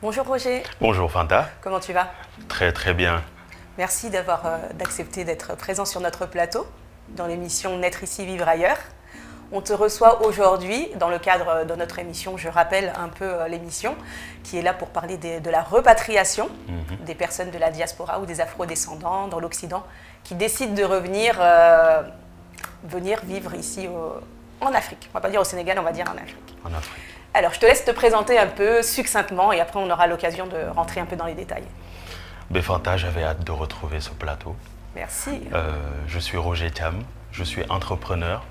Bonjour Roger, Bonjour Fanta, comment tu vas? très très bien. Merci d'accepter d'être présent sur notre plateau dans l'émission Naître ici, vivre ailleurs. On te reçoit aujourd'hui dans le cadre de notre émission, je rappelle un peu l'émission, qui est là pour parler de la repatriation des personnes de la diaspora ou des afro-descendants dans l'Occident qui décident de venir vivre ici en Afrique. On ne va pas dire au Sénégal, on va dire en Afrique. En Afrique. Alors, je te laisse te présenter un peu succinctement et après on aura l'occasion de rentrer un peu dans les détails. Fanta, j'avais hâte de retrouver ce plateau. Merci. Je suis Roger Thiam, je suis entrepreneur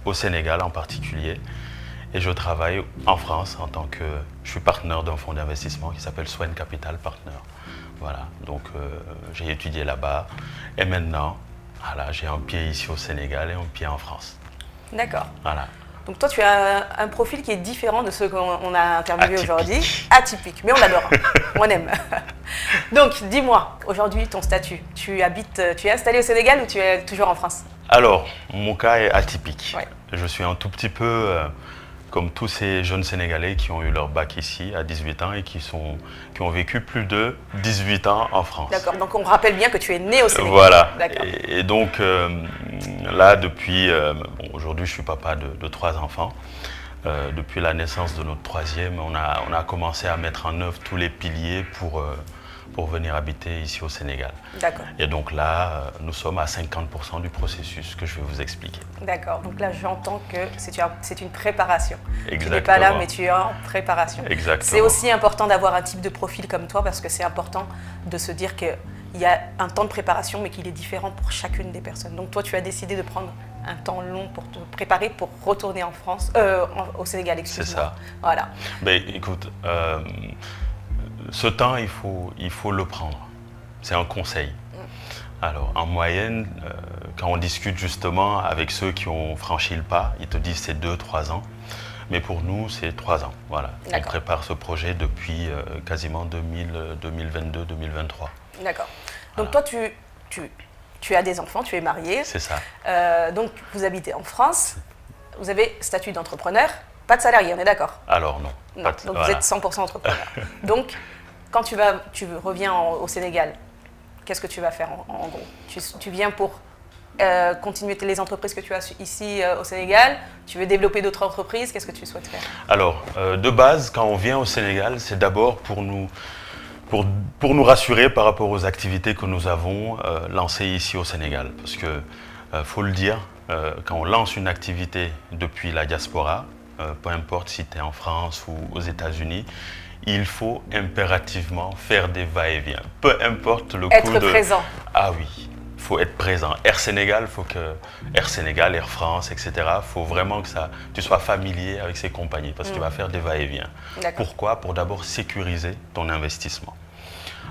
au Sénégal en particulier et je travaille en France en tant que... Je suis partenaire d'un fonds d'investissement qui s'appelle Swen Capital Partner. Voilà, donc j'ai étudié là-bas et maintenant, voilà, j'ai un pied ici au Sénégal et un pied en France. D'accord. Voilà. Donc toi, tu as un profil qui est différent de ceux qu'on a interviewés aujourd'hui. Atypique. Atypique, mais on adore, on aime. Donc, dis-moi, aujourd'hui, ton statut. Tu es installé au Sénégal ou tu es toujours en France? Alors, mon cas est atypique. Ouais. Je suis un tout petit peu comme tous ces jeunes Sénégalais qui ont eu leur bac ici à 18 ans et qui ont vécu plus de 18 ans en France. D'accord, donc on rappelle bien que tu es né au Sénégal. Voilà. D'accord. Et donc, là, depuis... aujourd'hui, je suis papa de 3 enfants. Depuis la naissance de notre troisième, on a commencé à mettre en œuvre tous les piliers pour venir habiter ici au Sénégal. D'accord. Et donc là, nous sommes à 50% du processus que je vais vous expliquer. D'accord, donc là j'entends que c'est une préparation. Exactement. Tu n'es pas là, mais tu es en préparation. Exactement. C'est aussi important d'avoir un type de profil comme toi parce que c'est important de se dire qu'il y a un temps de préparation, mais qu'il est différent pour chacune des personnes. Donc toi, tu as décidé de prendre un temps long pour te préparer pour retourner en France, au Sénégal, excuse-moi. C'est ça. Voilà. Écoute, ce temps, il faut le prendre. C'est un conseil. Alors, en moyenne, quand on discute justement avec ceux qui ont franchi le pas, ils te disent c'est 2-3 ans. Mais pour nous, c'est 3 ans. Voilà. On prépare ce projet depuis quasiment 2022-2023. D'accord. Donc toi, tu as des enfants, tu es marié. C'est ça. Donc vous habitez en France. Vous avez statut d'entrepreneur, pas de salarié, on est d'accord? Alors non. Non, donc vous êtes 100% entrepreneur. Donc, quand tu reviens au Sénégal, qu'est-ce que tu vas faire en gros? Tu viens pour continuer les entreprises que tu as ici au Sénégal? Tu veux développer d'autres entreprises? Qu'est-ce que tu souhaites faire? Alors, de base, quand on vient au Sénégal, c'est d'abord pour nous rassurer par rapport aux activités que nous avons lancées ici au Sénégal. Parce que, faut le dire, quand on lance une activité depuis la diaspora, peu importe si tu es en France ou aux États-Unis, il faut impérativement faire des va-et-vient. Peu importe le coût de... Être présent. Ah oui, il faut être présent. Air Sénégal, Air Sénégal, Air France, etc. Il faut vraiment que tu sois familier avec ces compagnies parce que tu vas faire des va-et-vient. Pourquoi? Pour d'abord sécuriser ton investissement.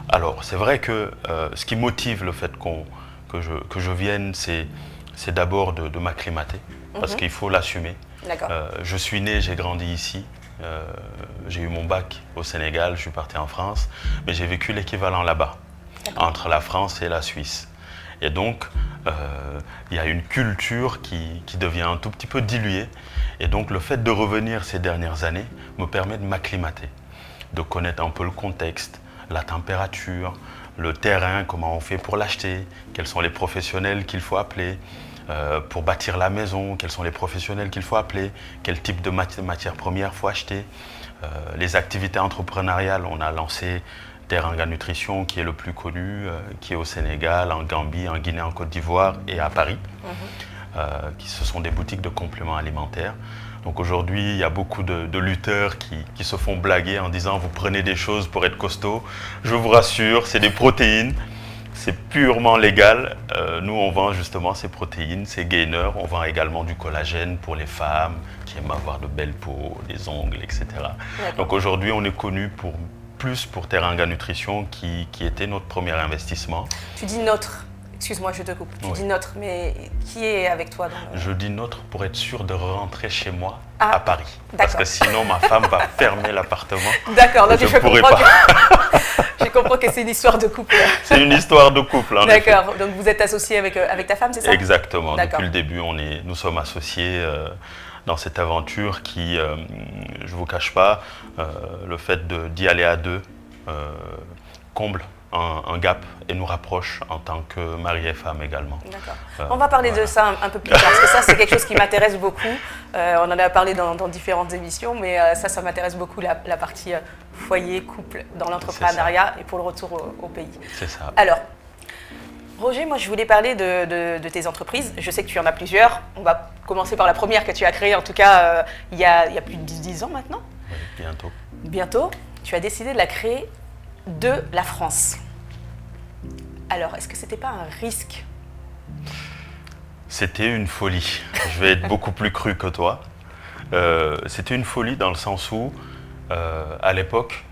Alors, c'est vrai que ce qui motive le fait que je vienne, c'est d'abord de m'acclimater parce qu'il faut l'assumer. Je suis né, j'ai grandi ici. J'ai eu mon bac au Sénégal, je suis parti en France, mais j'ai vécu l'équivalent là-bas, entre la France et la Suisse. Et donc, il y a une culture qui devient un tout petit peu diluée. Et donc, le fait de revenir ces dernières années me permet de m'acclimater, de connaître un peu le contexte, la température, le terrain, comment on fait pour l'acheter, quels sont les professionnels qu'il faut appeler. Pour bâtir la maison, quels sont les professionnels qu'il faut appeler, quel type de matières premières il faut acheter. Les activités entrepreneuriales, on a lancé Teranga Nutrition qui est le plus connu, qui est au Sénégal, en Gambie, en Guinée, en Côte d'Ivoire et à Paris. Ce sont des boutiques de compléments alimentaires. Donc aujourd'hui, il y a beaucoup de lutteurs qui se font blaguer en disant « vous prenez des choses pour être costaud ». Je vous rassure, c'est des protéines. C'est purement légal. Nous, on vend justement ces protéines, ces gainers. On vend également du collagène pour les femmes qui aiment avoir de belles peaux, des ongles, etc. Donc aujourd'hui, on est connu plus pour Teranga Nutrition qui était notre premier investissement. Tu dis notre. Excuse-moi, je te coupe. Tu dis notre, mais qui est avec toi dans Je dis notre pour être sûr de rentrer chez moi à Paris. Parce que sinon, ma femme va fermer l'appartement. D'accord, donc je pourrais pas. Je comprends que c'est une histoire de couple. C'est une histoire de couple. D'accord, donc vous êtes associé avec ta femme, c'est ça? Exactement. Depuis le début, nous sommes associés dans cette aventure qui, je ne vous cache pas, le fait d'y aller à deux comble un gap et nous rapproche en tant que mari et femme également. D'accord. On va parler de ça un peu plus tard, parce que ça, c'est quelque chose qui m'intéresse beaucoup. On en a parlé dans différentes émissions, mais ça m'intéresse beaucoup, la partie foyer, couple, dans l'entrepreneuriat et pour le retour au pays. C'est ça. Alors, Roger, moi, je voulais parler de tes entreprises. Je sais que tu en as plusieurs. On va commencer par la première que tu as créée, en tout cas, il y a plus de 10 ans maintenant. Oui, bientôt. Bientôt. Tu as décidé de la créer de la France. Alors, est-ce que c'était pas un risque? C'était une folie. Je vais être beaucoup plus cru que toi. C'était une folie dans le sens où, à l'époque,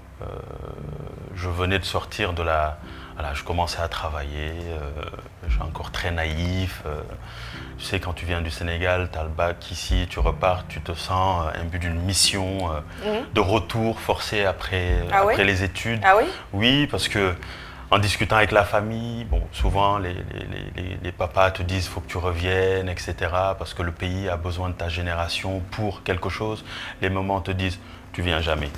je venais de sortir de la... Voilà, je commençais à travailler, je suis encore très naïf. Tu sais, quand tu viens du Sénégal, tu as le bac ici, tu repars, tu te sens imbu d'une mission de retour forcé après les études. Ah oui? Oui, parce que en discutant avec la famille, bon, souvent les papas te disent qu'il faut que tu reviennes, etc. Parce que le pays a besoin de ta génération pour quelque chose. Les mamans te disent tu viens jamais.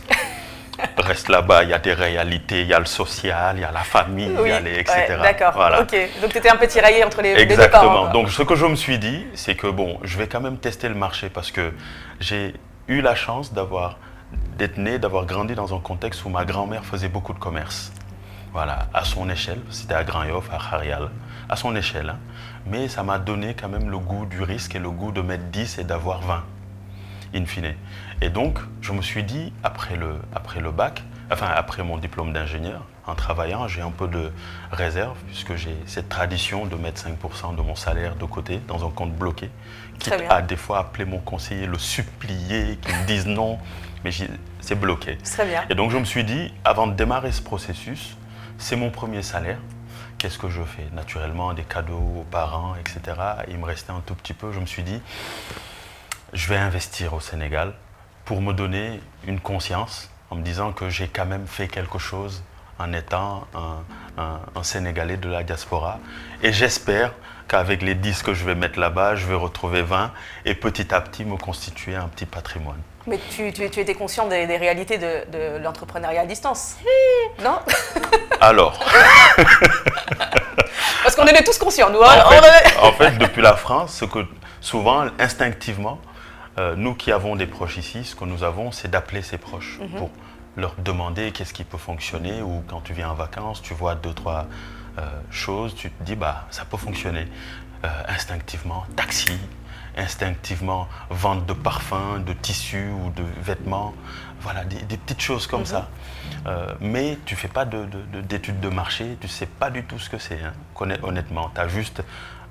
Reste là-bas, il y a des réalités, il y a le social, il y a la famille, il y a les etc. Ouais, d'accord, voilà. Ok. Donc tu étais un peu tiraillé entre les deux parents. Exactement. Donc ce que je me suis dit, c'est que bon, je vais quand même tester le marché parce que j'ai eu la chance d'être né, d'avoir grandi dans un contexte où ma grand-mère faisait beaucoup de commerce. Voilà, à son échelle, c'était à Grand-Yoff, à Kharial, à son échelle. Hein. Mais ça m'a donné quand même le goût du risque et le goût de mettre 10 et d'avoir 20, in fine. Et donc, je me suis dit, après le bac, enfin après mon diplôme d'ingénieur, en travaillant, j'ai un peu de réserve, puisque j'ai cette tradition de mettre 5% de mon salaire de côté dans un compte bloqué, quitte à des fois appeler mon conseiller, le supplier, qu'il me dise non, mais c'est bloqué. Très bien. Et donc, je me suis dit, avant de démarrer ce processus, c'est mon premier salaire. Qu'est-ce que je fais? Naturellement, des cadeaux aux parents, etc. Il me restait un tout petit peu. Je me suis dit, je vais investir au Sénégal pour me donner une conscience en me disant que j'ai quand même fait quelque chose en étant un Sénégalais de la diaspora. Et j'espère qu'avec les 10 que je vais mettre là-bas, je vais retrouver 20 et petit à petit me constituer un petit patrimoine. Mais tu étais conscient des réalités de l'entrepreneuriat à distance, non? Alors Parce qu'on en est tous conscients, nous. En fait, depuis la France, ce que souvent, instinctivement, nous qui avons des proches ici, ce que nous avons, c'est d'appeler ses proches pour leur demander qu'est-ce qui peut fonctionner, ou quand tu viens en vacances, tu vois 2-3 choses, tu te dis, bah, ça peut fonctionner. Instinctivement, taxi, instinctivement, vente de parfums, de tissus ou de vêtements, voilà, des petites choses comme ça. Mais tu ne fais pas d'études de marché, tu ne sais pas du tout ce que c'est, hein, honnêtement. Tu as juste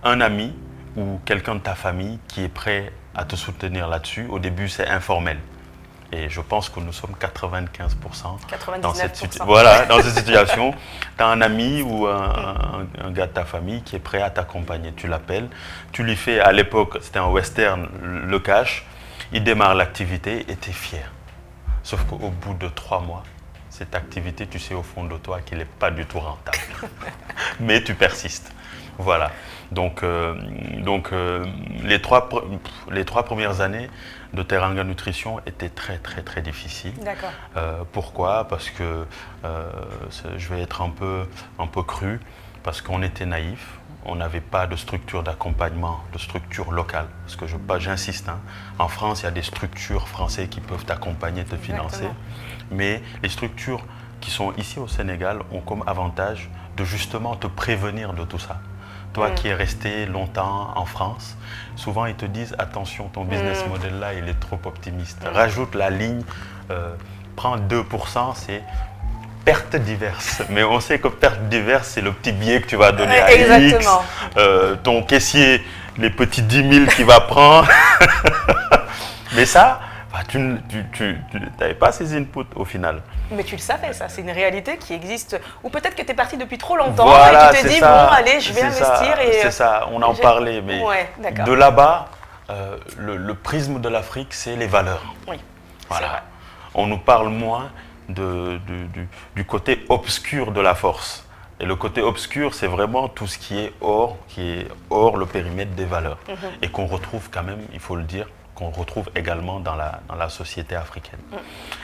un ami ou quelqu'un de ta famille qui est prêt à te soutenir là-dessus. Au début, c'est informel. Et je pense que nous sommes 95% dans cette situation. Tu as un ami ou un gars de ta famille qui est prêt à t'accompagner. Tu l'appelles, tu lui fais, à l'époque, c'était un western, le cash. Il démarre l'activité et tu es fier. Sauf qu'au bout de 3 mois, cette activité, tu sais au fond de toi qu'elle n'est pas du tout rentable. Mais tu persistes. Voilà. Donc les trois premières années de Teranga Nutrition étaient très très très difficiles. D'accord. Pourquoi? Parce que je vais être un peu cru, parce qu'on était naïfs, on n'avait pas de structure d'accompagnement, de structure locale. Parce que j'insiste, hein, en France, il y a des structures françaises qui peuvent t'accompagner, te financer. Exactement. Mais les structures qui sont ici au Sénégal ont comme avantage de justement te prévenir de tout ça. Toi qui es resté longtemps en France, souvent ils te disent attention, ton business model là, il est trop optimiste. Rajoute la ligne, prends 2%, c'est pertes diverses. Mais on sait que pertes diverses, c'est le petit billet que tu vas donner à X, ton caissier, les petits 10 000 qu'il va prendre. Mais ça, bah, tu n'avais pas ces inputs au final. Mais tu le savais, ça, c'est une réalité qui existe. Ou peut-être que tu es parti depuis trop longtemps voilà, et tu t'es dit, ça, bon, allez, je vais investir. C'est ça, on en parlait, mais de là-bas, le prisme de l'Afrique, c'est les valeurs. Oui, voilà. c'est vrai. On nous parle moins du côté obscur de la force. Et le côté obscur, c'est vraiment tout ce qui est hors le périmètre des valeurs. Et qu'on retrouve quand même, il faut le dire, qu'on retrouve également dans la société africaine.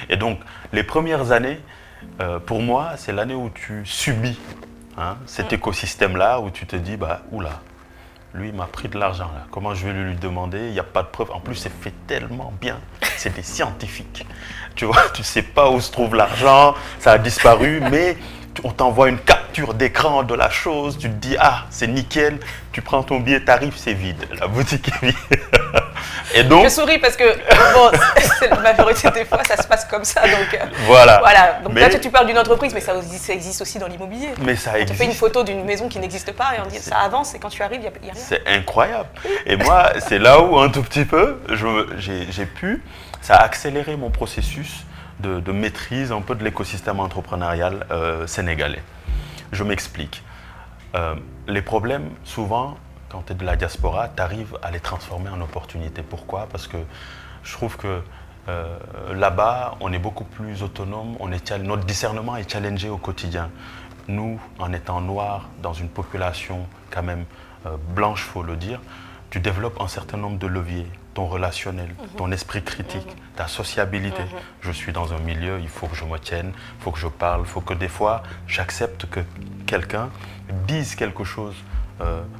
Et donc, les premières années, pour moi, c'est l'année où tu subis cet écosystème-là, où tu te dis, bah, oula, lui, il m'a pris de l'argent, là. Comment je vais lui demander? Il n'y a pas de preuve. En plus, c'est fait tellement bien. C'est des scientifiques. Tu vois, tu ne sais pas où se trouve l'argent, ça a disparu, mais on t'envoie une capture d'écran de la chose, tu te dis, ah, c'est nickel, tu prends ton billet, t'arrives, c'est vide, la boutique est vide. Et donc, je souris parce que, bon, la majorité des fois, ça se passe comme ça, donc voilà. Donc mais, là, tu parles d'une entreprise, mais ça existe aussi dans l'immobilier. Mais ça existe. Tu fais une photo d'une maison qui n'existe pas et on dit, ça avance, et quand tu arrives, il n'y a rien. C'est incroyable. Et moi, c'est là où, un tout petit peu, j'ai pu, ça a accéléré mon processus de maîtrise un peu de l'écosystème entrepreneurial sénégalais. Je m'explique. Les problèmes, souvent, quand tu es de la diaspora, tu arrives à les transformer en opportunités. Pourquoi? Parce que je trouve que là-bas, on est beaucoup plus autonome, notre discernement est challengé au quotidien. Nous, en étant noirs, dans une population quand même blanche, il faut le dire, tu développes un certain nombre de leviers, ton relationnel, ton esprit critique, ta sociabilité. Je suis dans un milieu, il faut que je me tienne, il faut que je parle, il faut que des fois, j'accepte que quelqu'un dise quelque chose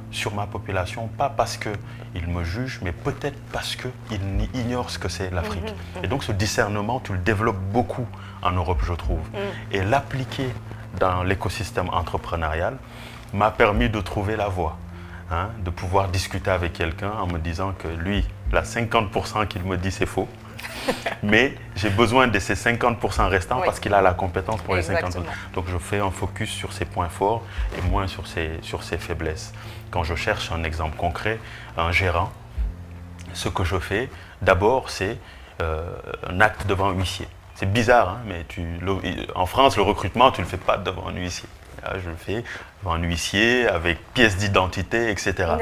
sur ma population, pas parce qu'il me juge, mais peut-être parce qu'il ignore ce que c'est l'Afrique. Et donc ce discernement, tu le développes beaucoup en Europe, je trouve. Et l'appliquer dans l'écosystème entrepreneurial m'a permis de trouver la voie. De pouvoir discuter avec quelqu'un en me disant que lui, la 50% qu'il me dit c'est faux, mais j'ai besoin de ces 50% restants parce qu'il a la compétence pour les 50%. Donc je fais un focus sur ses points forts et moins sur ses faiblesses. Quand je cherche un exemple concret, un gérant, ce que je fais, d'abord c'est un acte devant un huissier. C'est bizarre, mais en France, le recrutement, tu ne le fais pas devant un huissier. Là, je le fais devant un huissier avec pièce d'identité, etc.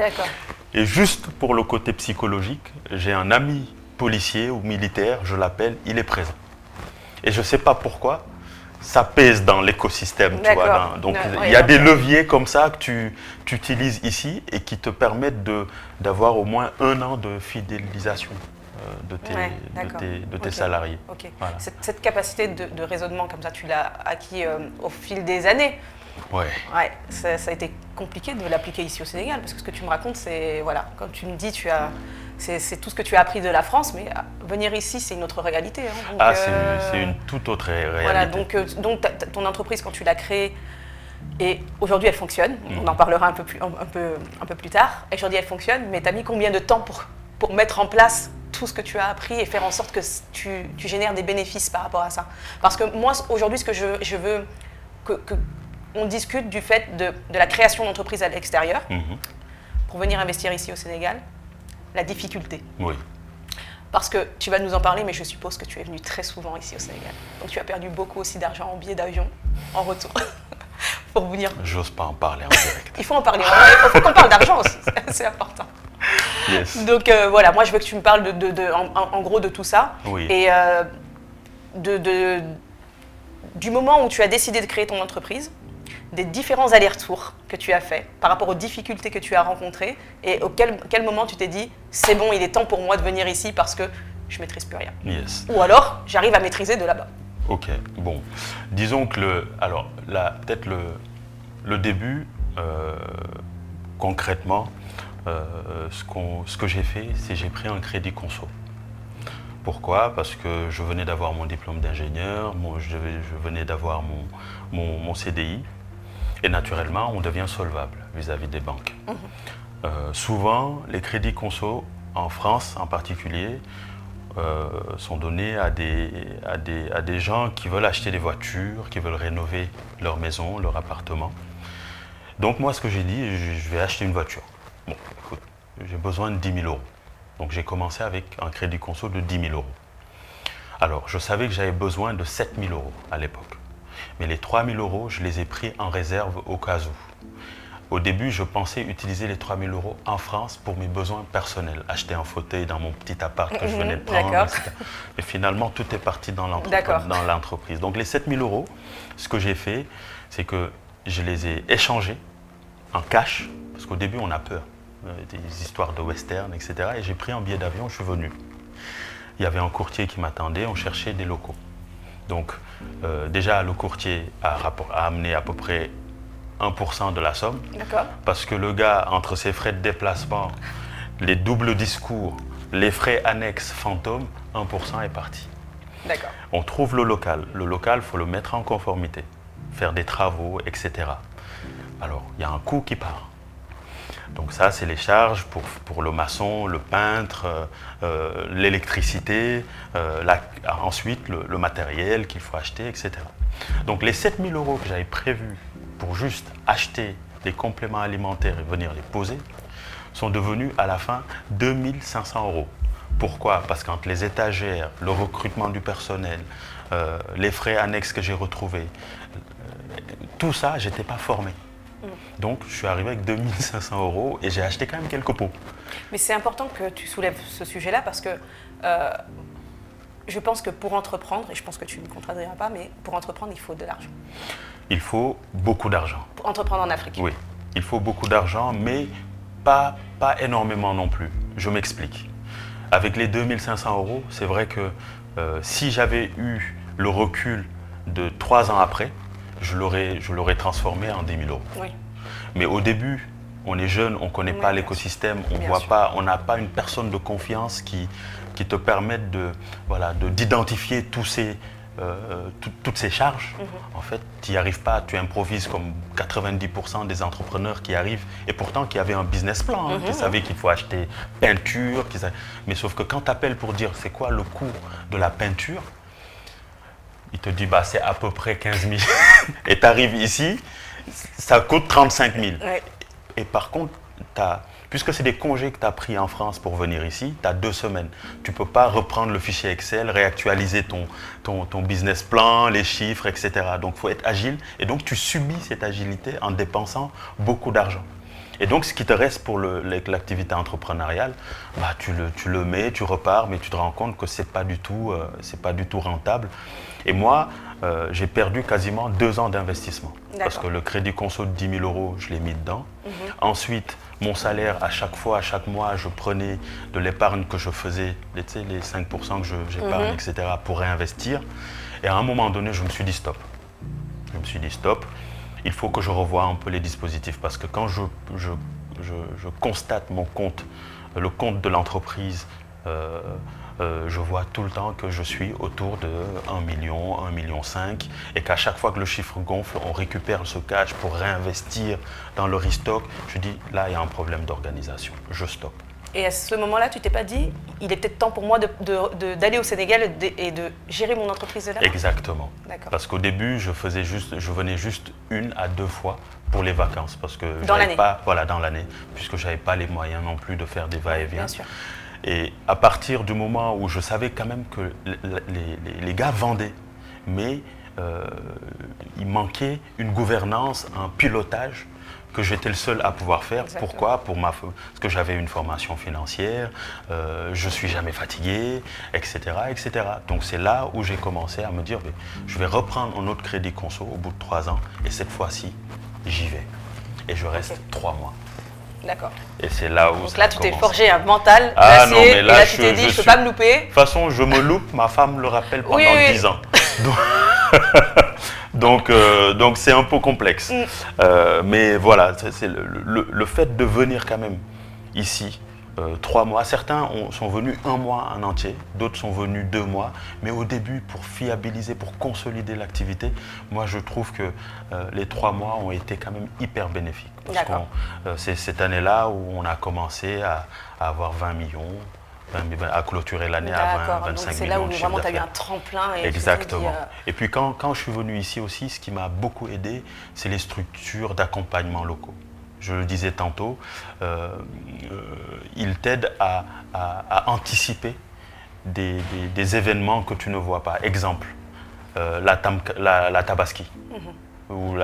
Et juste pour le côté psychologique, j'ai un ami policier ou militaire, je l'appelle, il est présent. Et je ne sais pas pourquoi, ça pèse dans l'écosystème. Donc il y a des leviers comme ça que tu utilises ici et qui te permettent d'avoir au moins 1 an de fidélisation de tes salariés. Voilà. Cette capacité de raisonnement comme ça, tu l'as acquis au fil des années. Ça a été compliqué de l'appliquer ici au Sénégal, parce que ce que tu me racontes, c'est, comme tu me dis, c'est tout ce que tu as appris de la France, mais venir ici, c'est une autre réalité. Donc, c'est une toute autre réalité. Donc ton entreprise, quand tu l'as créée, et aujourd'hui elle fonctionne, on en parlera un peu plus tard, et aujourd'hui elle fonctionne, mais tu as mis combien de temps pour mettre en place tout ce que tu as appris et faire en sorte que tu génères des bénéfices par rapport à ça? Parce que moi, aujourd'hui, ce que je veux on discute du fait de la création d'entreprises à l'extérieur pour venir investir ici au Sénégal, la difficulté. Oui. Parce que tu vas nous en parler, mais je suppose que tu es venu très souvent ici au Sénégal. Donc tu as perdu beaucoup aussi d'argent en billets d'avion en retour pour venir. J'ose pas en parler en direct. Il faut en parler. Il faut qu'on parle d'argent aussi, c'est important. Yes. Donc voilà, moi je veux que tu me parles en gros de tout ça. Oui. Et du moment où tu as décidé de créer ton entreprise, des différents allers-retours que tu as faits par rapport aux difficultés que tu as rencontrées et quel moment tu t'es dit c'est bon, il est temps pour moi de venir ici parce que je ne maîtrise plus rien. Yes. Ou alors j'arrive à maîtriser de là-bas. Ok, bon. Disons que peut-être le début, concrètement, ce que j'ai fait, c'est j'ai pris un crédit conso. Pourquoi? Parce que je venais d'avoir mon diplôme d'ingénieur, je venais d'avoir mon CDI. Et naturellement, on devient solvable vis-à-vis des banques. Souvent, les crédits conso, en France en particulier, sont donnés à des gens qui veulent acheter des voitures, qui veulent rénover leur maison, leur appartement. Donc moi, ce que j'ai dit, je vais acheter une voiture. Bon, écoute, j'ai besoin de 10 000 euros. Donc j'ai commencé avec un crédit conso de 10 000 euros. Alors, je savais que j'avais besoin de 7 000 euros à l'époque. Mais les 3 000 euros, je les ai pris en réserve au cas où. Au début, je pensais utiliser les 3 000 euros en France pour mes besoins personnels. Acheter un fauteuil dans mon petit appart que je venais de prendre, etc. Mais finalement, tout est parti dans l'entreprise. Donc les 7 000 euros, ce que j'ai fait, c'est que je les ai échangés en cash, parce qu'au début, on a peur. Des histoires de western, etc. Et j'ai pris un billet d'avion, je suis venu. Il y avait un courtier qui m'attendait, on cherchait des locaux. Donc déjà, le courtier a amené à peu près 1% de la somme. Parce que le gars, entre ses frais de déplacement, les doubles discours, les frais annexes fantômes, 1% est parti. On trouve le local. Le local, il faut le mettre en conformité, faire des travaux, etc. Alors, il y a un coût qui part. Donc ça, c'est les charges pour le maçon, le peintre, l'électricité, ensuite le matériel qu'il faut acheter, etc. Donc les 7 000 € que j'avais prévus pour juste acheter des compléments alimentaires et venir les poser, sont devenus à la fin 2 500 €. Pourquoi? Parce qu'entre les étagères, le recrutement du personnel, les frais annexes que j'ai retrouvés, tout ça, je n'étais pas formé. Donc, je suis arrivé avec 2 500 € et j'ai acheté quand même quelques pots. Mais c'est important que tu soulèves ce sujet-là parce que je pense que pour entreprendre, et je pense que tu ne me contrediras pas, mais pour entreprendre, il faut de l'argent. Il faut beaucoup d'argent. Pour entreprendre en Afrique? Oui, il faut beaucoup d'argent, mais pas énormément non plus. Je m'explique. Avec les 2 500 €, c'est vrai que si j'avais eu le recul de 3 ans après, je l'aurais transformé en 10 000 €. Oui. Mais au début, on est jeune, on ne connaît pas l'écosystème, on n'a pas une personne de confiance qui te permette d'identifier toutes ces charges. En fait, tu n'y arrives pas, tu improvises comme 90% des entrepreneurs qui arrivent et pourtant qui avaient un business plan, qui savaient qu'il faut acheter peinture, mais sauf que quand tu appelles pour dire c'est quoi le coût de la peinture, il te dit c'est à peu près 15 000 et tu arrives ici, ça coûte 35 000. Ouais. Et par contre, puisque c'est des congés que tu as pris en France pour venir ici, tu as 2 semaines. Tu ne peux pas reprendre le fichier Excel, réactualiser ton business plan, les chiffres, etc. Donc il faut être agile et donc tu subis cette agilité en dépensant beaucoup d'argent. Et donc ce qui te reste pour l'activité entrepreneuriale, tu le mets, tu repars, mais tu te rends compte que ce n'est pas du tout rentable. Et moi, j'ai perdu quasiment 2 ans d'investissement. Parce que le crédit conso de 10 000 €, je l'ai mis dedans. Ensuite, mon salaire, à chaque mois, je prenais de l'épargne que je faisais, les 5% que j'épargne, etc., pour réinvestir. Et à un moment donné, je me suis dit stop. Il faut que je revoie un peu les dispositifs. Parce que quand je constate mon compte, le compte de l'entreprise, je vois tout le temps que je suis autour de 1 million, 1,5 million, et qu'à chaque fois que le chiffre gonfle, on récupère ce cash pour réinvestir dans le restock. Je dis, là, il y a un problème d'organisation. Je stoppe. Et à ce moment-là, tu t'es pas dit, il est peut-être temps pour moi d'aller au Sénégal et de gérer mon entreprise de là-bas? Exactement. Parce qu'au début, je venais juste 1 à 2 fois pour les vacances. Parce que dans l'année? Dans l'année, puisque je n'avais pas les moyens non plus de faire des va-et-vient. Bien sûr. Et à partir du moment où je savais quand même que les gars vendaient, mais il manquait une gouvernance, un pilotage que j'étais le seul à pouvoir faire. Exactement. Pourquoi? Parce que j'avais une formation financière, je ne suis jamais fatigué, etc., etc. Donc c'est là où j'ai commencé à me dire, je vais reprendre un autre crédit conso au bout de 3 ans, et cette fois-ci, j'y vais. Et je reste 3 mois. D'accord. Et c'est là où donc là, tu t'es forgé un mental d'acier, et là, tu t'es dit, je ne peux pas me louper. De toute façon, je me loupe, ma femme le rappelle pendant 10 ans. Donc c'est un peu complexe. Mais voilà, c'est le fait de venir quand même ici, 3 mois. Certains sont venus 1 mois en entier, d'autres sont venus 2 mois. Mais au début, pour fiabiliser, pour consolider l'activité, moi je trouve que les 3 mois ont été quand même hyper bénéfiques. Parce que c'est cette année-là où on a commencé à avoir 20 millions. À clôturer l'année à 20-25 millions. C'est là où vraiment tu as eu un tremplin. Et exactement. Et puis quand je suis venu ici aussi, ce qui m'a beaucoup aidé, c'est les structures d'accompagnement locaux. Je le disais tantôt, ils t'aident à anticiper des événements que tu ne vois pas. Exemple, la Tabaski, ou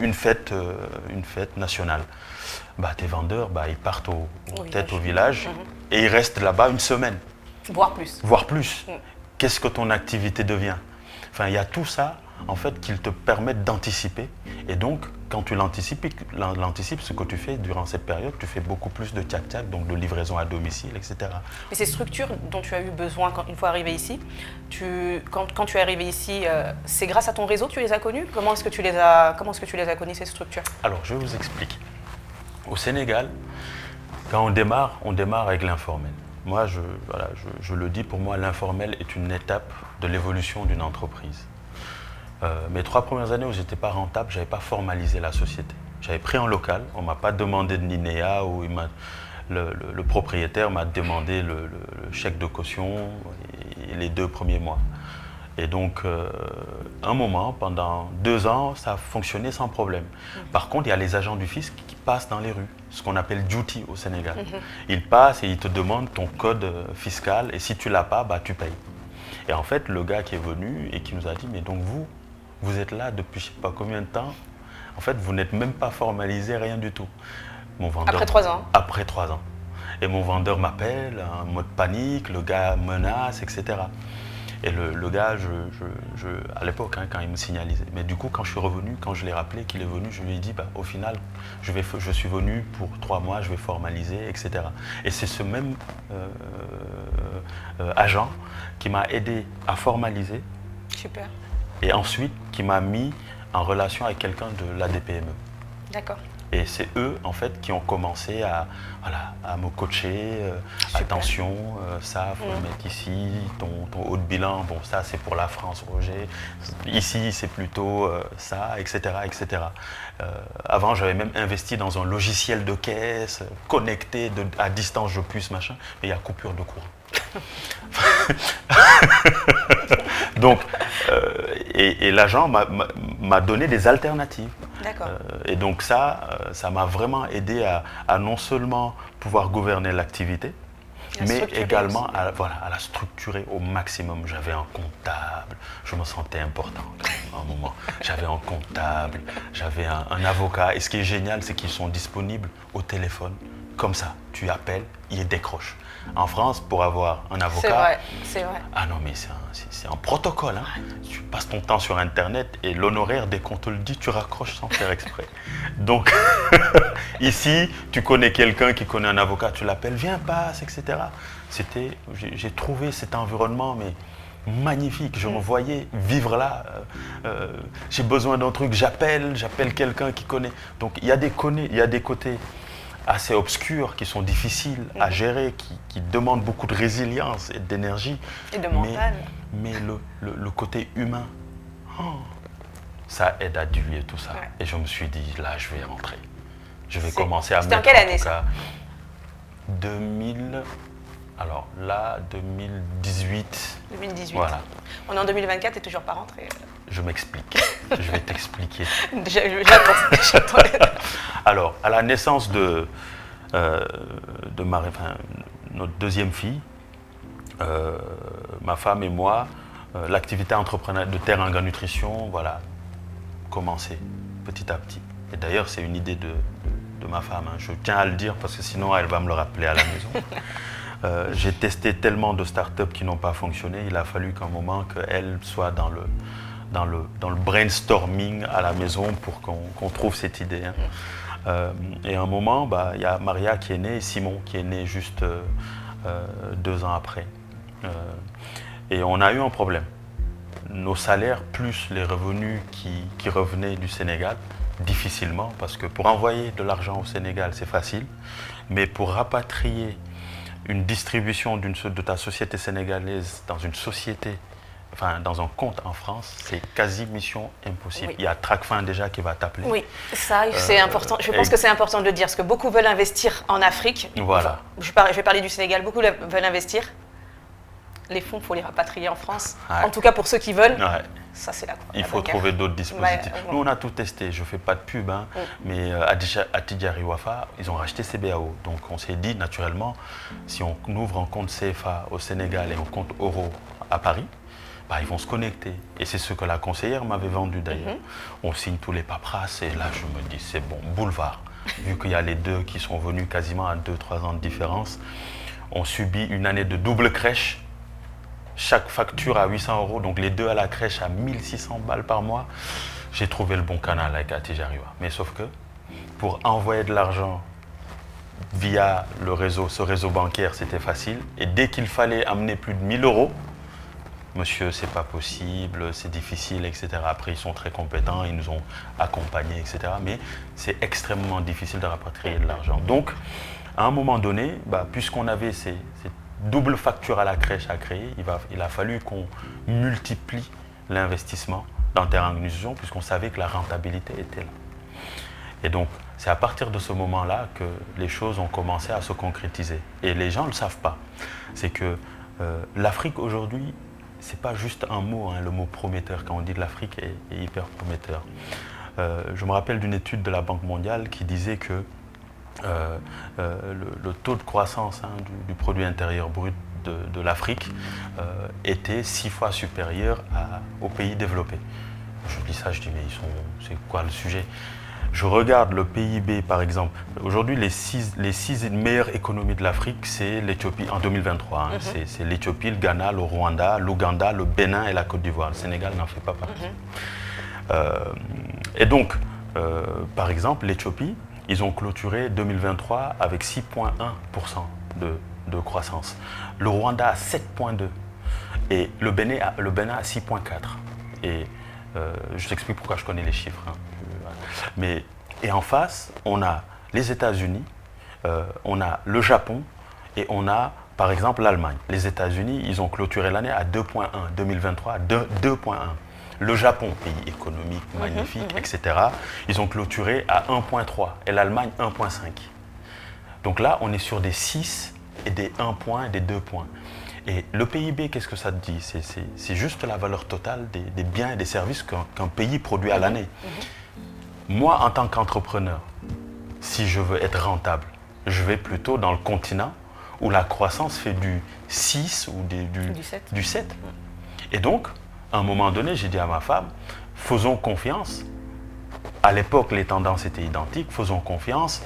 une fête nationale. Tes vendeurs, ils partent peut-être au village et ils restent là-bas 1 semaine. Voire plus. Voire plus. Qu'est-ce que ton activité devient? Enfin, il y a tout ça en fait, qu'ils te permettent d'anticiper. Et donc, quand tu l'anticipes, ce que tu fais durant cette période, tu fais beaucoup plus de tchac-tchac, donc de livraison à domicile, etc. Mais ces structures dont tu as eu besoin une fois arrivé ici, quand tu es arrivé ici, c'est grâce à ton réseau que tu les as connus? Comment est-ce que tu les as connues, ces structures? Alors, je vais vous expliquer. Au Sénégal, quand on démarre avec l'informel. Moi, je le dis, pour moi, l'informel est une étape de l'évolution d'une entreprise. Mes 3 premières années où j'étais pas rentable, j'avais pas formalisé la société. J'avais pris en local, on m'a pas demandé de NINEA, ou le propriétaire m'a demandé le chèque de caution et les 2 premiers mois. Et donc, un moment, pendant 2 ans, ça a fonctionné sans problème. Par contre, il y a les agents du fisc qui passent dans les rues, ce qu'on appelle duty au Sénégal. Ils passent et ils te demandent ton code fiscal, et si tu l'as pas, bah, tu payes. Et en fait, le gars qui est venu et qui nous a dit, mais donc vous êtes là depuis je ne sais pas combien de temps, en fait, vous n'êtes même pas formalisé, rien du tout. Mon vendeur, après 3 ans? Après 3 ans. Et mon vendeur m'appelle, en mode panique, le gars menace, etc. Et le gars, à l'époque, hein, quand il me signalisait, mais du coup, quand je suis revenu, quand je l'ai rappelé qu'il est venu, je lui ai dit, bah, au final, je suis venu pour 3 mois, je vais formaliser, etc. Et c'est ce même agent qui m'a aidé à formaliser. Super. Et ensuite, qui m'a mis en relation avec quelqu'un de l'ADPME. D'accord. Et c'est eux, en fait, qui ont commencé à me coacher. Attention, ça, il faut le mettre ici, ton haut de bilan, bon, ça, c'est pour la France, Roger. Ici, c'est plutôt ça, etc., etc. Avant, j'avais même investi dans un logiciel de caisse, connecté à distance, je puisse, machin, mais il y a coupure de courant. Donc, et l'agent m'a donné des alternatives. D'accord. Et donc ça m'a vraiment aidé à non seulement pouvoir gouverner l'activité, mais également à la structurer au maximum. J'avais un comptable, je me sentais important à un moment. J'avais un comptable, j'avais un avocat. Et ce qui est génial, c'est qu'ils sont disponibles au téléphone. Comme ça, tu appelles, il décroche. En France, pour avoir un avocat... C'est vrai. Ah non, mais c'est un protocole. Hein. Tu passes ton temps sur Internet et l'honoraire, dès qu'on te le dit, tu raccroches sans faire exprès. Donc, ici, tu connais quelqu'un qui connaît un avocat, tu l'appelles, viens, passe, etc. J'ai trouvé cet environnement, mais magnifique. Je me voyais vivre là. J'ai besoin d'un truc, j'appelle quelqu'un qui connaît. Donc, il y a des côtés assez obscurs, qui sont difficiles à gérer, qui demandent beaucoup de résilience et d'énergie. Et de mental. Mais le côté humain, ça aide à diluer tout ça. Ouais. Et je me suis dit, là, je vais rentrer. Je vais commencer à mettre... C'était en quelle année, ça ? 2000... Alors là, 2018. 2018. Voilà. On est en 2024 et toujours pas rentré. Je m'explique. Je vais t'expliquer. J'attends. Alors, à la naissance de notre deuxième fille, ma femme et moi, l'activité entrepreneuriale de Teranga Nutrition, voilà, commençait petit à petit. Et d'ailleurs, c'est une idée de ma femme. Hein. Je tiens à le dire parce que sinon, elle va me le rappeler à la maison. J'ai testé tellement de startups qui n'ont pas fonctionné. Il a fallu qu'à un moment qu'elle soit dans le brainstorming à la maison pour qu'on trouve cette idée. Hein. Et à un moment, y a Maria qui est née et Simon qui est né juste 2 ans après. Et on a eu un problème. Nos salaires plus les revenus qui revenaient du Sénégal, difficilement, parce que pour envoyer de l'argent au Sénégal, c'est facile, mais pour rapatrier une distribution de ta société sénégalaise dans une société, enfin dans un compte en France, c'est quasi mission impossible. Oui. Il y a Tracfin déjà qui va t'appeler. Oui, ça c'est important. Je pense que c'est important de le dire, parce que beaucoup veulent investir en Afrique. Voilà. Enfin, je vais parler du Sénégal, beaucoup veulent investir. Les fonds, il faut les rapatrier en France. Ouais. En tout cas, pour ceux qui veulent, ça c'est il faut trouver d'autres dispositifs. Nous, on a tout testé. Je ne fais pas de pub, hein, mais à Tidjari Wafa, ils ont racheté CBAO. Donc, on s'est dit, naturellement, si on ouvre un compte CFA au Sénégal et un compte euro à Paris, ils vont se connecter. Et c'est ce que la conseillère m'avait vendu d'ailleurs. On signe tous les paperasses et là, je me dis, c'est bon, boulevard. Vu qu'il y a les deux qui sont venus quasiment à 2-3 ans de différence, on subit une année de double crèche chaque facture à 800 €, donc les deux à la crèche à 1600 balles par mois. J'ai trouvé le bon canal avec Attijariwa. Mais sauf que pour envoyer de l'argent via ce réseau bancaire, c'était facile. Et dès qu'il fallait amener plus de 1000 €, monsieur, c'est pas possible, c'est difficile, etc. Après, ils sont très compétents, ils nous ont accompagnés, etc. Mais c'est extrêmement difficile de rapatrier de l'argent. Donc, à un moment donné, puisqu'on avait ces doubles factures à la crèche à créer, il a fallu qu'on multiplie l'investissement dans Terra Inclusion, puisqu'on savait que la rentabilité était là. Et donc, c'est à partir de ce moment-là que les choses ont commencé à se concrétiser. Et les gens ne le savent pas. C'est que l'Afrique aujourd'hui, c'est pas juste un mot, hein, le mot prometteur. Quand on dit de l'Afrique, est hyper prometteur. Je me rappelle d'une étude de la Banque mondiale qui disait que le taux de croissance, hein, du produit intérieur brut de l'Afrique était 6 fois supérieur aux pays développés. Je dis ça, je dis mais c'est quoi le sujet? Je regarde le PIB par exemple. Aujourd'hui, les six meilleures économies de l'Afrique, c'est l'Éthiopie en 2023. Hein. C'est l'Éthiopie, le Ghana, le Rwanda, l'Ouganda, le Bénin et la Côte d'Ivoire. Le Sénégal n'en fait pas partie. Et donc, par exemple, l'Éthiopie, ils ont clôturé 2023 avec 6,1% de croissance. Le Rwanda à 7,2% et le Bénin à 6,4%. Et je t'explique pourquoi je connais les chiffres. Hein. Et en face, on a les États-Unis, on a le Japon et on a par exemple l'Allemagne. Les États-Unis, ils ont clôturé l'année à 2,1, 2023 à 2,1. Le Japon, pays économique, magnifique, etc., ils ont clôturé à 1,3 et l'Allemagne 1,5. Donc là, on est sur des 6 et des 1 point et des 2 points. Et le PIB, qu'est-ce que ça te dit? C'est juste la valeur totale des biens et des services qu'un pays produit à l'année. Moi, en tant qu'entrepreneur, si je veux être rentable, je vais plutôt dans le continent où la croissance fait du 6 ou du 7. Et donc, à un moment donné, j'ai dit à ma femme, faisons confiance. À l'époque, les tendances étaient identiques, faisons confiance,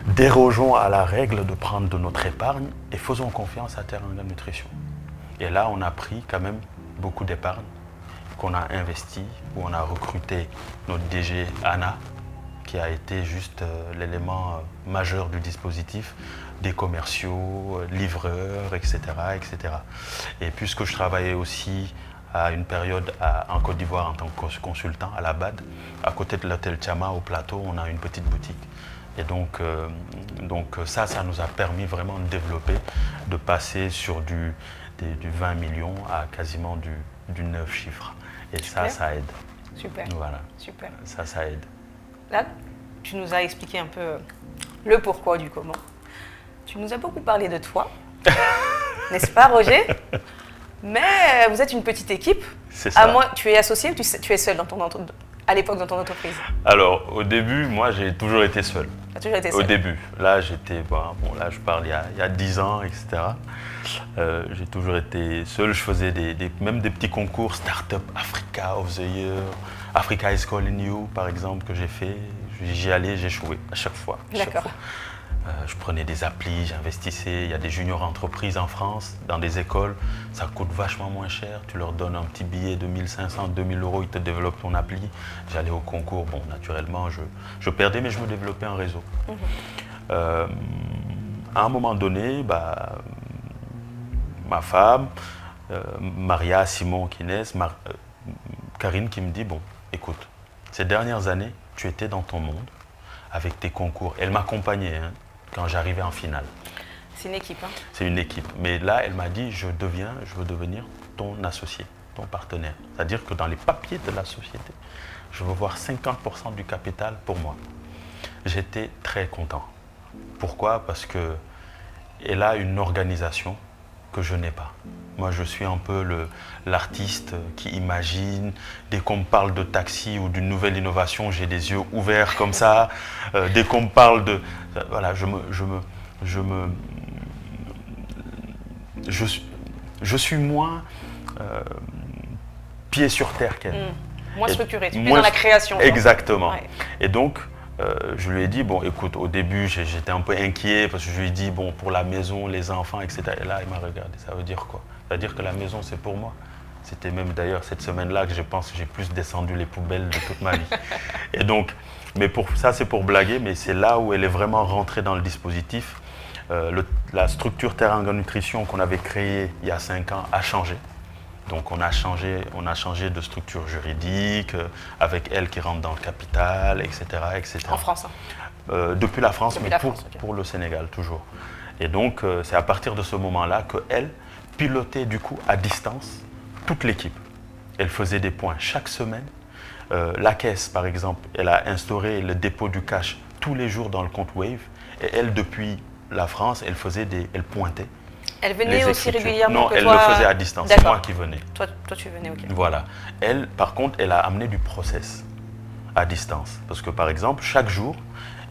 dérogeons à la règle de prendre de notre épargne et faisons confiance à Teranga Nutrition. Et là, on a pris quand même beaucoup d'épargne qu'on a investi, où on a recruté notre DG Anna, qui a été juste l'élément majeur du dispositif, des commerciaux, livreurs, etc., etc. Et puisque je travaillais aussi à une période en Côte d'Ivoire en tant que consultant à la BAD, à côté de l'hôtel Tchama au plateau, on a une petite boutique. Et donc ça nous a permis vraiment de développer, de passer sur du 20 millions à quasiment du 9 chiffres. Et super. Ça aide. Super. Voilà. Super. Ça aide. Là, tu nous as expliqué un peu le pourquoi du comment. Tu nous as beaucoup parlé de toi, n'est-ce pas, Roger? Mais vous êtes une petite équipe. C'est ça. Tu es associé ou tu es seul à l'époque dans ton entreprise? Alors, au début, moi, j'ai toujours été seul. Tu as toujours été seul? Au début. Là, là, je parle il y a 10 ans, etc. J'ai toujours été seul. Je faisais même des petits concours Startup Africa of the Year, Africa is Calling You, par exemple, que j'ai fait. J'y allais, j'ai échoué à chaque fois. D'accord. Je prenais des applis, j'investissais. Il y a des juniors entreprises en France, dans des écoles. Ça coûte vachement moins cher. Tu leur donnes un petit billet de 1500, 2000 €, ils te développent ton appli. J'allais au concours. Bon, naturellement, je perdais, mais je me développais un réseau. À un moment donné, ma femme, Maria, Simon qui naissent, Karine qui me dit, bon, écoute, ces dernières années, tu étais dans ton monde avec tes concours. Elle m'accompagnait quand j'arrivais en finale. C'est une équipe. Hein? C'est une équipe. Mais là, elle m'a dit, je veux devenir ton associé, ton partenaire. C'est-à-dire que dans les papiers de la société, je veux voir 50% du capital pour moi. J'étais très content. Pourquoi? Parce qu'elle a une organisation que je n'ai pas. Moi, je suis un peu l'artiste qui imagine. Dès qu'on me parle de taxi ou d'une nouvelle innovation, j'ai des yeux ouverts comme ça. Dès qu'on me parle de... Voilà, je suis moins pied sur terre qu'elle. Moins structuré, tu es dans la création. Exactement. Ouais. Et donc, je lui ai dit, bon, écoute, au début, j'étais un peu inquiet parce que je lui ai dit, bon, pour la maison, les enfants, etc. Et là, il m'a regardé, ça veut dire quoi? C'est-à-dire que la maison, c'est pour moi. C'était même d'ailleurs cette semaine-là que je pense que j'ai plus descendu les poubelles de toute ma vie. Et donc, mais ça c'est pour blaguer, mais c'est là où elle est vraiment rentrée dans le dispositif. La structure Teranga Nutrition qu'on avait créée il y a 5 ans a changé. Donc on a changé de structure juridique, avec elle qui rentre dans le capital, etc. etc. En France Depuis la France, depuis mais la France, pour le Sénégal toujours. Et donc c'est à partir de ce moment-là qu'elle pilotait du coup à distance toute l'équipe. Elle faisait des points chaque semaine. La caisse, par exemple, elle a instauré le dépôt du cash tous les jours dans le compte Wave. Et elle, depuis la France, elle pointait. Elle venait aussi régulièrement? Non, elle le faisait à distance. C'est moi qui venais. Toi, tu venais, ok. Voilà. Elle, par contre, elle a amené du process à distance. Parce que, par exemple, chaque jour,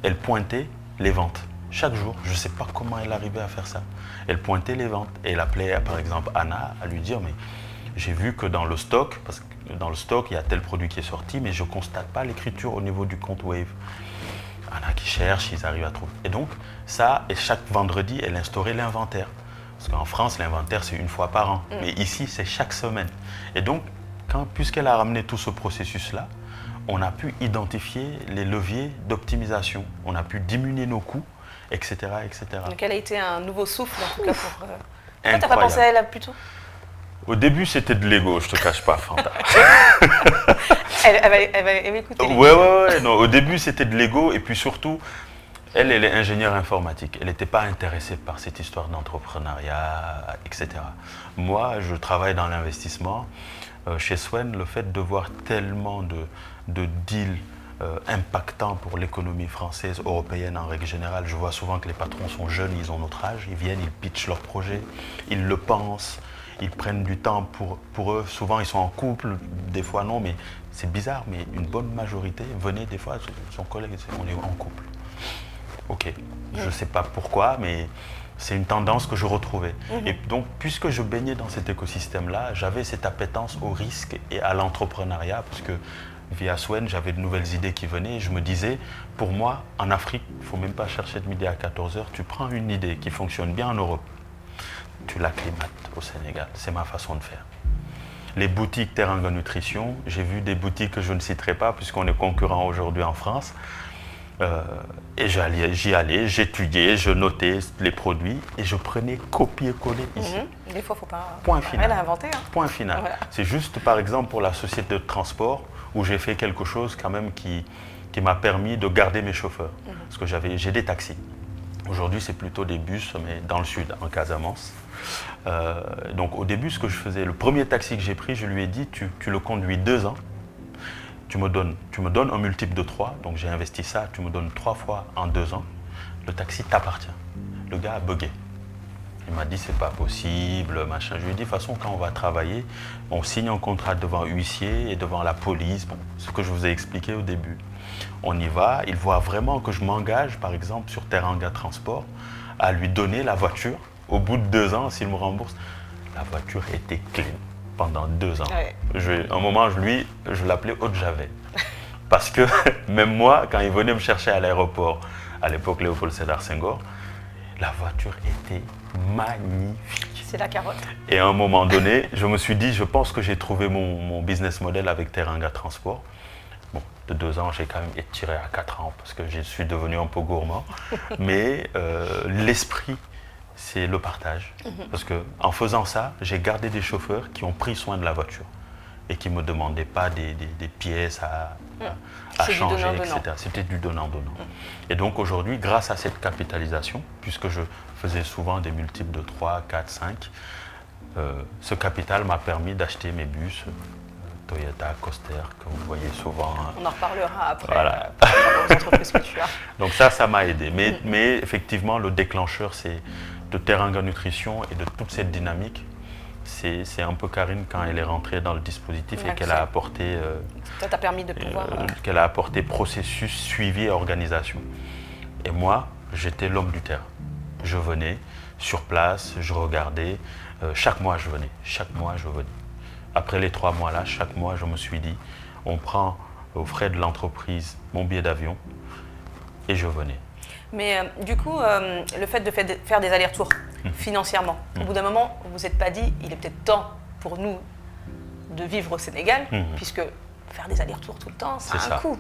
elle pointait les ventes. Chaque jour, je ne sais pas comment elle arrivait à faire ça. Elle pointait les ventes. Et elle appelait, par exemple, Anna à lui dire, mais j'ai vu que dans le stock, parce que dans le stock, il y a tel produit qui est sorti, mais je ne constate pas l'écriture au niveau du compte Wave. Anna qui cherche, ils arrivent à trouver. Et donc, ça, et chaque vendredi, elle instaurait l'inventaire. Parce qu'en France, l'inventaire, c'est 1 fois par an. Mais ici, c'est chaque semaine. Et donc, puisqu'elle a ramené tout ce processus-là, on a pu identifier les leviers d'optimisation. On a pu diminuer nos coûts, etc., etc. Donc, elle a été un nouveau souffle, en tout cas, pour... Pourquoi tu n'as pas pensé à elle plus tôt? Au début, c'était de l'ego, je te cache pas, Fanta. elle va m'écouter. Ouais. Non, au début, c'était de l'ego. Et puis surtout, elle est ingénieure informatique. Elle n'était pas intéressée par cette histoire d'entrepreneuriat, etc. Moi, je travaille dans l'investissement. Chez Swen, le fait de voir tellement de deals impactants pour l'économie française, européenne en règle générale, je vois souvent que les patrons sont jeunes, ils ont notre âge, ils viennent, ils pitchent leur projet, ils le pensent. Ils prennent du temps pour eux. Souvent, ils sont en couple, des fois non, mais c'est bizarre, mais une bonne majorité venait des fois, son collègue, on est en couple. Ok, je ne sais pas pourquoi, mais c'est une tendance que je retrouvais. Et donc, puisque je baignais dans cet écosystème-là, j'avais cette appétence au risque et à l'entrepreneuriat, parce que via Swen, j'avais de nouvelles idées qui venaient. Et je me disais, pour moi, en Afrique, il ne faut même pas chercher de midi à 14h. Tu prends une idée qui fonctionne bien en Europe, tu l'acclimates au Sénégal. C'est ma façon de faire. Les boutiques Teranga Nutrition, j'ai vu des boutiques que je ne citerai pas puisqu'on est concurrent aujourd'hui en France. Et j'y allais, j'étudiais, je notais les produits et je prenais copier-coller ici. Des fois, il ne faut pas inventer. Point final. Voilà. C'est juste, par exemple, pour la société de transport où j'ai fait quelque chose quand même qui m'a permis de garder mes chauffeurs. Parce que j'ai des taxis. Aujourd'hui, c'est plutôt des bus, mais dans le sud, en Casamance. Donc au début, ce que je faisais, le premier taxi que j'ai pris, je lui ai dit, tu le conduis 2 ans, tu me donnes un multiple de 3, donc j'ai investi ça, tu me donnes 3 fois en 2 ans, le taxi t'appartient. Le gars a bugué. Il m'a dit, c'est pas possible, machin. Je lui ai dit, de toute façon, quand on va travailler, on signe un contrat devant huissier et devant la police, bon, ce que je vous ai expliqué au début. On y va, il voit vraiment que je m'engage, par exemple, sur Teranga Transport, à lui donner la voiture. Au bout de 2 ans, s'il me rembourse, la voiture était clean pendant 2 ans. Ouais. Un moment, je l'appelais Eau de Javel. Parce que même moi, quand il venait me chercher à l'aéroport, à l'époque Léopold Sédar Senghor, la voiture était magnifique. C'est la carotte. Et à un moment donné, je me suis dit, je pense que j'ai trouvé mon business model avec Teranga Transport. Bon, de 2 ans, j'ai quand même étiré à 4 ans parce que je suis devenu un peu gourmand. Mais l'esprit, c'est le partage. Parce qu'en faisant ça, j'ai gardé des chauffeurs qui ont pris soin de la voiture et qui ne me demandaient pas des pièces à changer, etc. C'était du donnant-donnant. Et donc aujourd'hui, grâce à cette capitalisation, puisque je faisais souvent des multiples de 3, 4, 5, ce capital m'a permis d'acheter mes bus Toyota, Coaster, que vous voyez souvent. On en reparlera après, voilà. Aux entreprises que tu as. Donc ça m'a aidé. Mais effectivement, le déclencheur, c'est de Teranga Nutrition et de toute cette dynamique. C'est un peu Karine quand elle est rentrée dans le dispositif et qu'elle a apporté... ça t'a permis de pouvoir... qu'elle a apporté processus, suivi et organisation. Et moi, j'étais l'homme du terrain. Je venais sur place, je regardais. Chaque mois, je venais. Après les 3 mois-là, chaque mois, je me suis dit, on prend aux frais de l'entreprise mon billet d'avion et je venais. Mais du coup, le fait de faire des allers-retours financièrement. Au bout d'un moment, vous vous êtes pas dit, il est peut-être temps pour nous de vivre au Sénégal, puisque faire des allers-retours tout le temps, ça a un coût.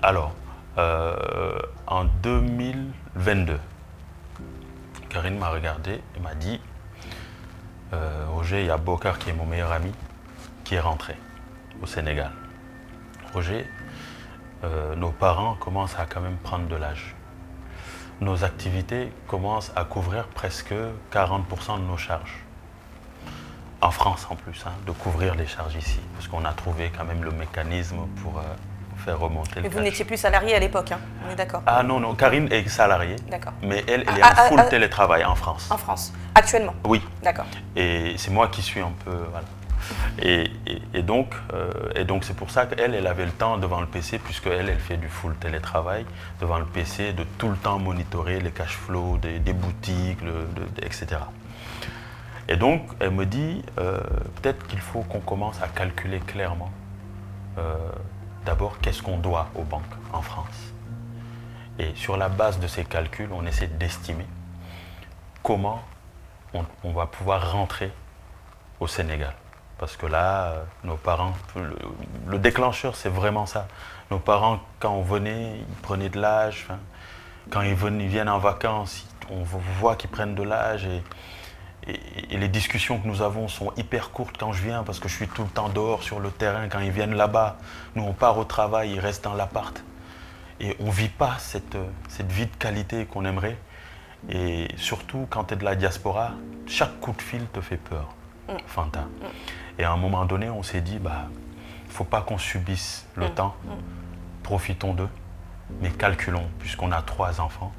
Alors, en 2022, Karine m'a regardé et m'a dit, Roger, il y a Bokar qui est mon meilleur ami, qui est rentré au Sénégal. Roger, nos parents commencent à quand même prendre de l'âge. Nos activités commencent à couvrir presque 40% de nos charges. En France en plus, de couvrir les charges ici, parce qu'on a trouvé quand même le mécanisme pour faire remonter le cash. Mais vous n'étiez plus salarié à l'époque, on est d'accord? Ah non, non, Karine est salariée, mais elle est en full télétravail en France. En France, actuellement? Oui. D'accord. Et c'est moi qui suis un peu... Voilà. Et donc c'est pour ça qu'elle, elle avait le temps devant le PC, puisqu'elle, elle fait du full télétravail, devant le PC, de tout le temps monitorer les cash flows des boutiques, etc. Et donc, elle me dit, peut-être qu'il faut qu'on commence à calculer clairement, d'abord, qu'est-ce qu'on doit aux banques en France. Et sur la base de ces calculs, on essaie d'estimer comment on va pouvoir rentrer au Sénégal. Parce que là, nos parents, le déclencheur, c'est vraiment ça. Nos parents, quand on venait, ils prenaient de l'âge. Quand ils viennent en vacances, on voit qu'ils prennent de l'âge. Et les discussions que nous avons sont hyper courtes quand je viens, parce que je suis tout le temps dehors sur le terrain. Quand ils viennent là-bas, nous, on part au travail, ils restent dans l'appart. Et on ne vit pas cette vie de qualité qu'on aimerait. Et surtout, quand tu es de la diaspora, chaque coup de fil te fait peur, Fanta. Et à un moment donné, on s'est dit, il ne faut pas qu'on subisse le temps, profitons d'eux, mais calculons, puisqu'on a 3 enfants,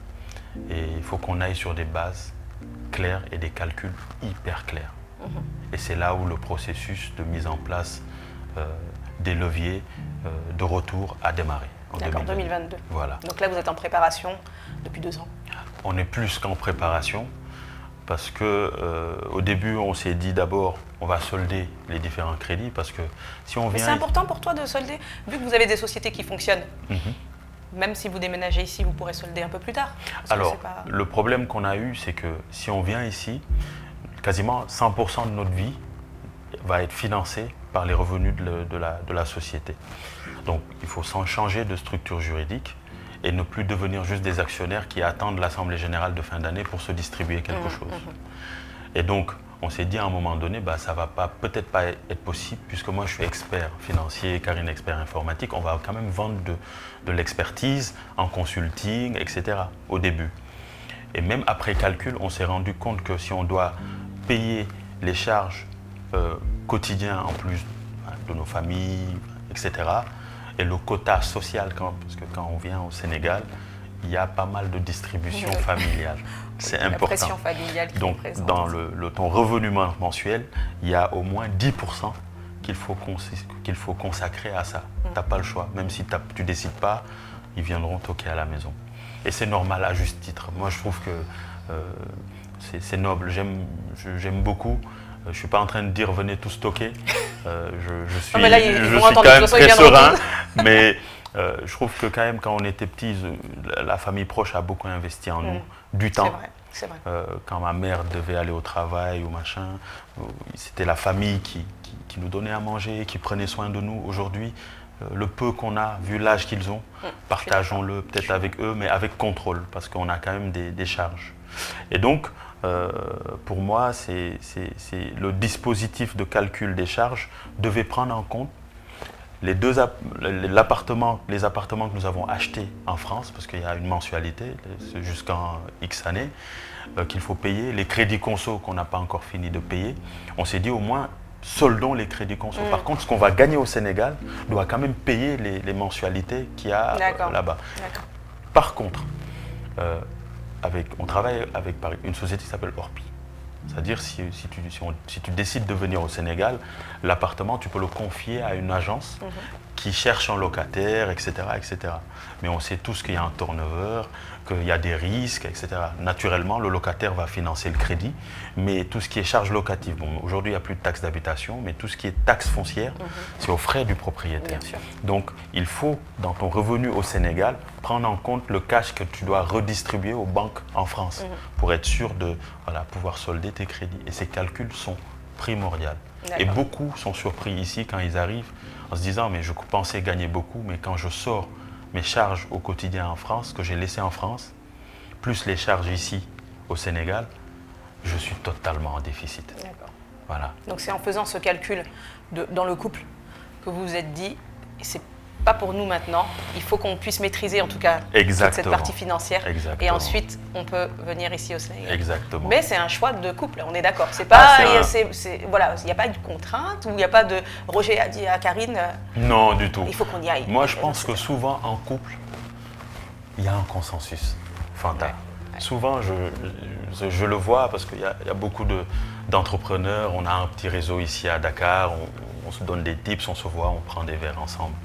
et il faut qu'on aille sur des bases claires et des calculs hyper clairs. Et c'est là où le processus de mise en place des leviers de retour a démarré. D'accord, 2022. Voilà. Donc là, vous êtes en préparation depuis 2 ans. On est plus qu'en préparation. Parce qu'au début, on s'est dit d'abord, on va solder les différents crédits, parce que si on vient... Mais c'est important pour toi de solder, vu que vous avez des sociétés qui fonctionnent. Même si vous déménagez ici, vous pourrez solder un peu plus tard. Alors, le problème qu'on a eu, c'est que si on vient ici, quasiment 100% de notre vie va être financée par les revenus de la société. Donc, il faut s'en changer de structure juridique et ne plus devenir juste des actionnaires qui attendent l'Assemblée générale de fin d'année pour se distribuer quelque chose. Et donc, on s'est dit à un moment donné, ça ne va peut-être pas être possible, puisque moi je suis expert financier, Karine expert informatique, on va quand même vendre de l'expertise en consulting, etc. au début. Et même après calcul, on s'est rendu compte que si on doit payer les charges quotidiennes en plus de nos familles, etc., et le quota social, parce que quand on vient au Sénégal, il y a pas mal de distribution familiale. C'est important. La pression familiale qui Donc, est présente. dans ton revenu mensuel, il y a au moins 10% qu'il faut consacrer à ça. Tu n'as pas le choix. Même si tu ne décides pas, ils viendront toquer à la maison. Et c'est normal à juste titre. Moi, je trouve que c'est noble. J'aime beaucoup. Je ne suis pas en train de dire venez tous toquer. Je suis, mais là, je suis quand même très serein. Mais je trouve que quand même, quand on était petits, la famille proche a beaucoup investi en nous, du temps. C'est vrai. Quand ma mère devait aller au travail ou machin, c'était la famille qui nous donnait à manger, qui prenait soin de nous. Aujourd'hui, le peu qu'on a, vu l'âge qu'ils ont, partageons-le peut-être avec eux, mais avec contrôle, parce qu'on a quand même des charges. Et donc, pour moi, le dispositif de calcul des charges devait prendre en compte les appartements que nous avons achetés en France, parce qu'il y a une mensualité jusqu'en X années qu'il faut payer, les crédits conso qu'on n'a pas encore fini de payer. On s'est dit au moins soldons les crédits conso. Par contre, ce qu'on va gagner au Sénégal doit quand même payer les mensualités qu'il y a là-bas. Par contre, on travaille avec une société qui s'appelle Orpi. C'est-à-dire, si tu décides de venir au Sénégal, l'appartement, tu peux le confier à une agence qui cherchent un locataire, etc., etc. Mais on sait tous qu'il y a un turnover, qu'il y a des risques, etc. Naturellement, le locataire va financer le crédit, mais tout ce qui est charge locative, bon, aujourd'hui il n'y a plus de taxe d'habitation, mais tout ce qui est taxe foncière, c'est aux frais du propriétaire. Donc il faut, dans ton revenu au Sénégal, prendre en compte le cash que tu dois redistribuer aux banques en France pour être sûr de pouvoir solder tes crédits. Et ces calculs sont primordiaux. Et beaucoup sont surpris ici quand ils arrivent en se disant mais je pensais gagner beaucoup, mais quand je sors mes charges au quotidien en France, que j'ai laissées en France, plus les charges ici au Sénégal, je suis totalement en déficit. D'accord. Voilà. Donc c'est en faisant ce calcul dans le couple que vous vous êtes dit, c'est pas pour nous maintenant, il faut qu'on puisse maîtriser en tout cas toute cette partie financière. Exactement. Et ensuite on peut venir ici au Sénégal. Exactement. Mais c'est un choix de couple, on est d'accord. C'est pas, voilà, il n'y a pas de contrainte ou il n'y a pas de Roger a dit à Karine. Non, du tout. Il faut qu'on y aille. Moi, je pense que souvent en couple, il y a un consensus. Fanta. Ouais. Souvent, je le vois parce qu'il y a beaucoup d'entrepreneurs. On a un petit réseau ici à Dakar. On se donne des tips, on se voit, on prend des verres ensemble.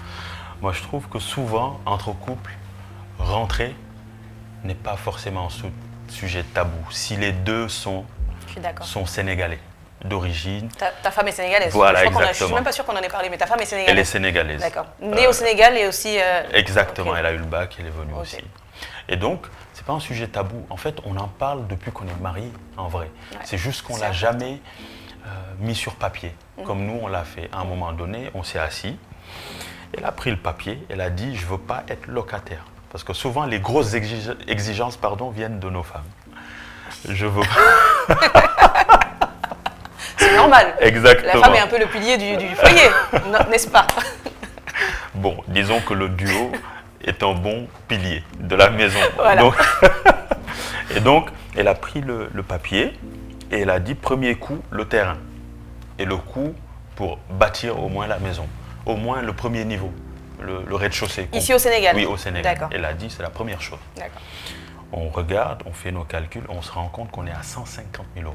Moi, je trouve que souvent, entre couples, rentrer n'est pas forcément un sujet tabou. Si les deux sont sénégalais d'origine. Ta femme est sénégalaise. Voilà, exactement. Je ne suis même pas sûre qu'on en ait parlé, mais ta femme est sénégalaise. Elle est sénégalaise. D'accord. Née au Sénégal et aussi... Exactement, elle a eu le bac, elle est venue aussi. Et donc, ce n'est pas un sujet tabou. En fait, on en parle depuis qu'on est mariés, en vrai. Ouais, c'est juste qu'on ne l'a jamais mis sur papier. Comme nous, on l'a fait. À un moment donné, on s'est assis. Elle a pris le papier, elle a dit « je ne veux pas être locataire ». Parce que souvent, les grosses exigences viennent de nos femmes. Je veux pas... C'est normal. Exactement. La femme est un peu le pilier du foyer, n'est-ce pas? Bon, disons que le duo est un bon pilier de la maison. Voilà. Donc, elle a pris le papier et elle a dit « premier coup, le terrain ». Et le coût pour bâtir au moins la maison. Au moins le premier niveau, le rez-de-chaussée. Ici au Sénégal? Oui, au Sénégal. D'accord. Elle a dit, c'est la première chose. D'accord. On regarde, on fait nos calculs, on se rend compte qu'on est à 150 000 €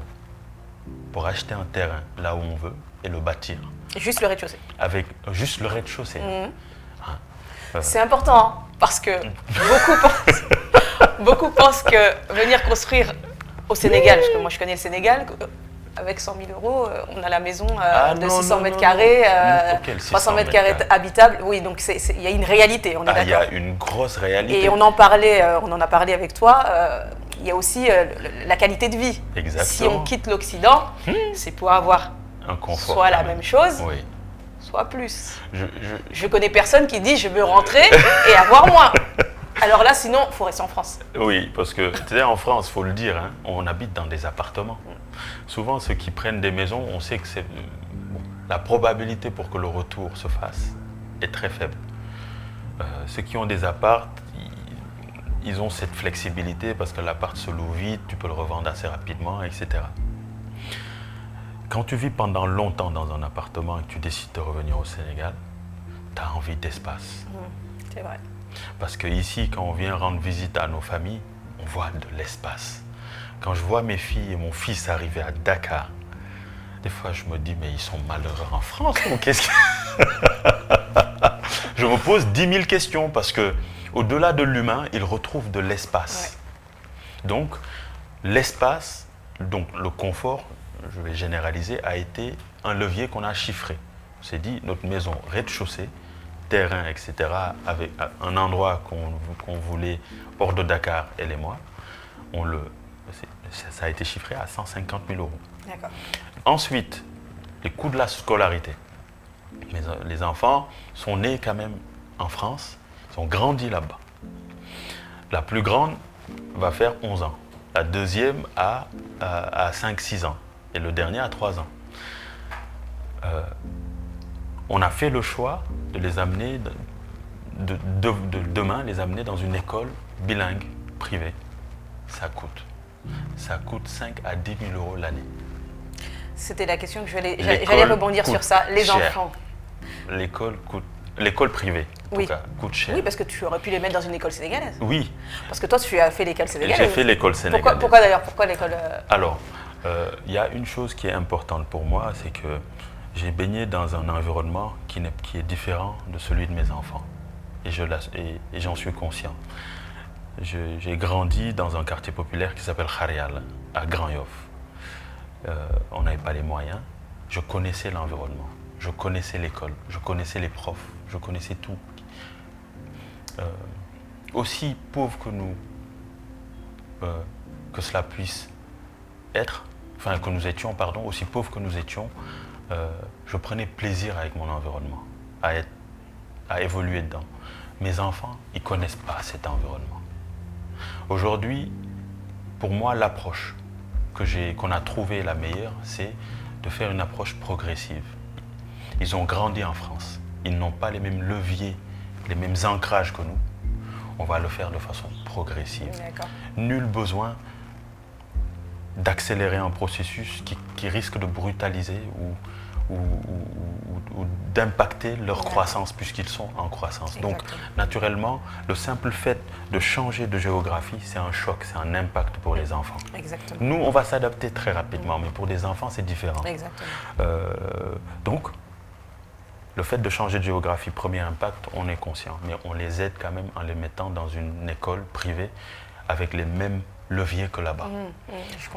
pour acheter un terrain là où on veut et le bâtir. Juste le rez-de-chaussée? Avec juste le rez-de-chaussée. C'est important, hein, parce que beaucoup pensent que venir construire au Sénégal, parce que moi je connais le Sénégal, avec 100 000 €, on a la maison de 600 mètres carrés, 300 mètres carrés habitables. Oui, donc il y a une réalité, on est d'accord. Il y a une grosse réalité. Et on en a parlé avec toi, il y a aussi la qualité de vie. Exactement. Si on quitte l'Occident, c'est pour avoir un confort, soit la même chose, soit plus. Je connais personne qui dit je veux rentrer et avoir moins. Alors là, sinon, il faut rester en France. Oui, parce que tu sais, en France, il faut le dire, hein, on habite dans des appartements. Souvent, ceux qui prennent des maisons, on sait que la probabilité pour que le retour se fasse est très faible. Ceux qui ont des apparts, ils ont cette flexibilité parce que l'appart se loue vite, tu peux le revendre assez rapidement, etc. Quand tu vis pendant longtemps dans un appartement et que tu décides de revenir au Sénégal, tu as envie d'espace. C'est vrai. Parce qu'ici, quand on vient rendre visite à nos familles, on voit de l'espace. Quand je vois mes filles et mon fils arriver à Dakar, des fois je me dis, mais ils sont malheureux en France ou qu'est-ce que... Je me pose 10 000 questions parce qu'au-delà de l'humain, ils retrouvent de l'espace. Ouais. Donc, l'espace, donc le confort, je vais généraliser, a été un levier qu'on a chiffré. On s'est dit, notre maison rez-de-chaussée, terrain, etc., avec un endroit qu'on voulait hors de Dakar, elle et moi, ça a été chiffré à 150 000 €. D'accord. Ensuite, les coûts de la scolarité. Les enfants sont nés quand même en France, ils ont grandi là-bas. La plus grande va faire 11 ans, la deuxième à 5-6 ans et le dernier à 3 ans. On a fait le choix de les amener, demain, les amener dans une école bilingue, privée. Ça coûte 5 à 10 000 € l'année. C'était la question que j'allais rebondir sur ça. Les enfants. L'école privée, en tout cas, coûte cher. Oui, parce que tu aurais pu les mettre dans une école sénégalaise. Oui. Parce que toi, tu as fait l'école sénégalaise. J'ai fait l'école sénégalaise. Pourquoi d'ailleurs? Pourquoi l'école Alors, il y a une chose qui est importante pour moi, c'est que j'ai baigné dans un environnement qui est différent de celui de mes enfants. Et j'en suis conscient. J'ai grandi dans un quartier populaire qui s'appelle Kharial, à Grand Yoff. On n'avait pas les moyens. Je connaissais l'environnement, je connaissais l'école, je connaissais les profs, je connaissais tout. Aussi pauvre que nous, que cela puisse être, enfin que nous étions, pardon, aussi pauvres que nous étions, je prenais plaisir avec mon environnement, à évoluer dedans. Mes enfants, ils ne connaissent pas cet environnement. Aujourd'hui, pour moi, l'approche qu'on a trouvée la meilleure, c'est de faire une approche progressive. Ils ont grandi en France. Ils n'ont pas les mêmes leviers, les mêmes ancrages que nous. On va le faire de façon progressive. Nul besoin d'accélérer un processus qui risque de brutaliser ou d'impacter leur croissance puisqu'ils sont en croissance. Donc, naturellement, le simple fait de changer de géographie, c'est un choc, c'est un impact pour les enfants. Exactement. Nous, on va s'adapter très rapidement, mais pour des enfants, c'est différent. Donc, le fait de changer de géographie, premier impact, on est conscient, mais on les aide quand même en les mettant dans une école privée avec les mêmes leviers que là-bas.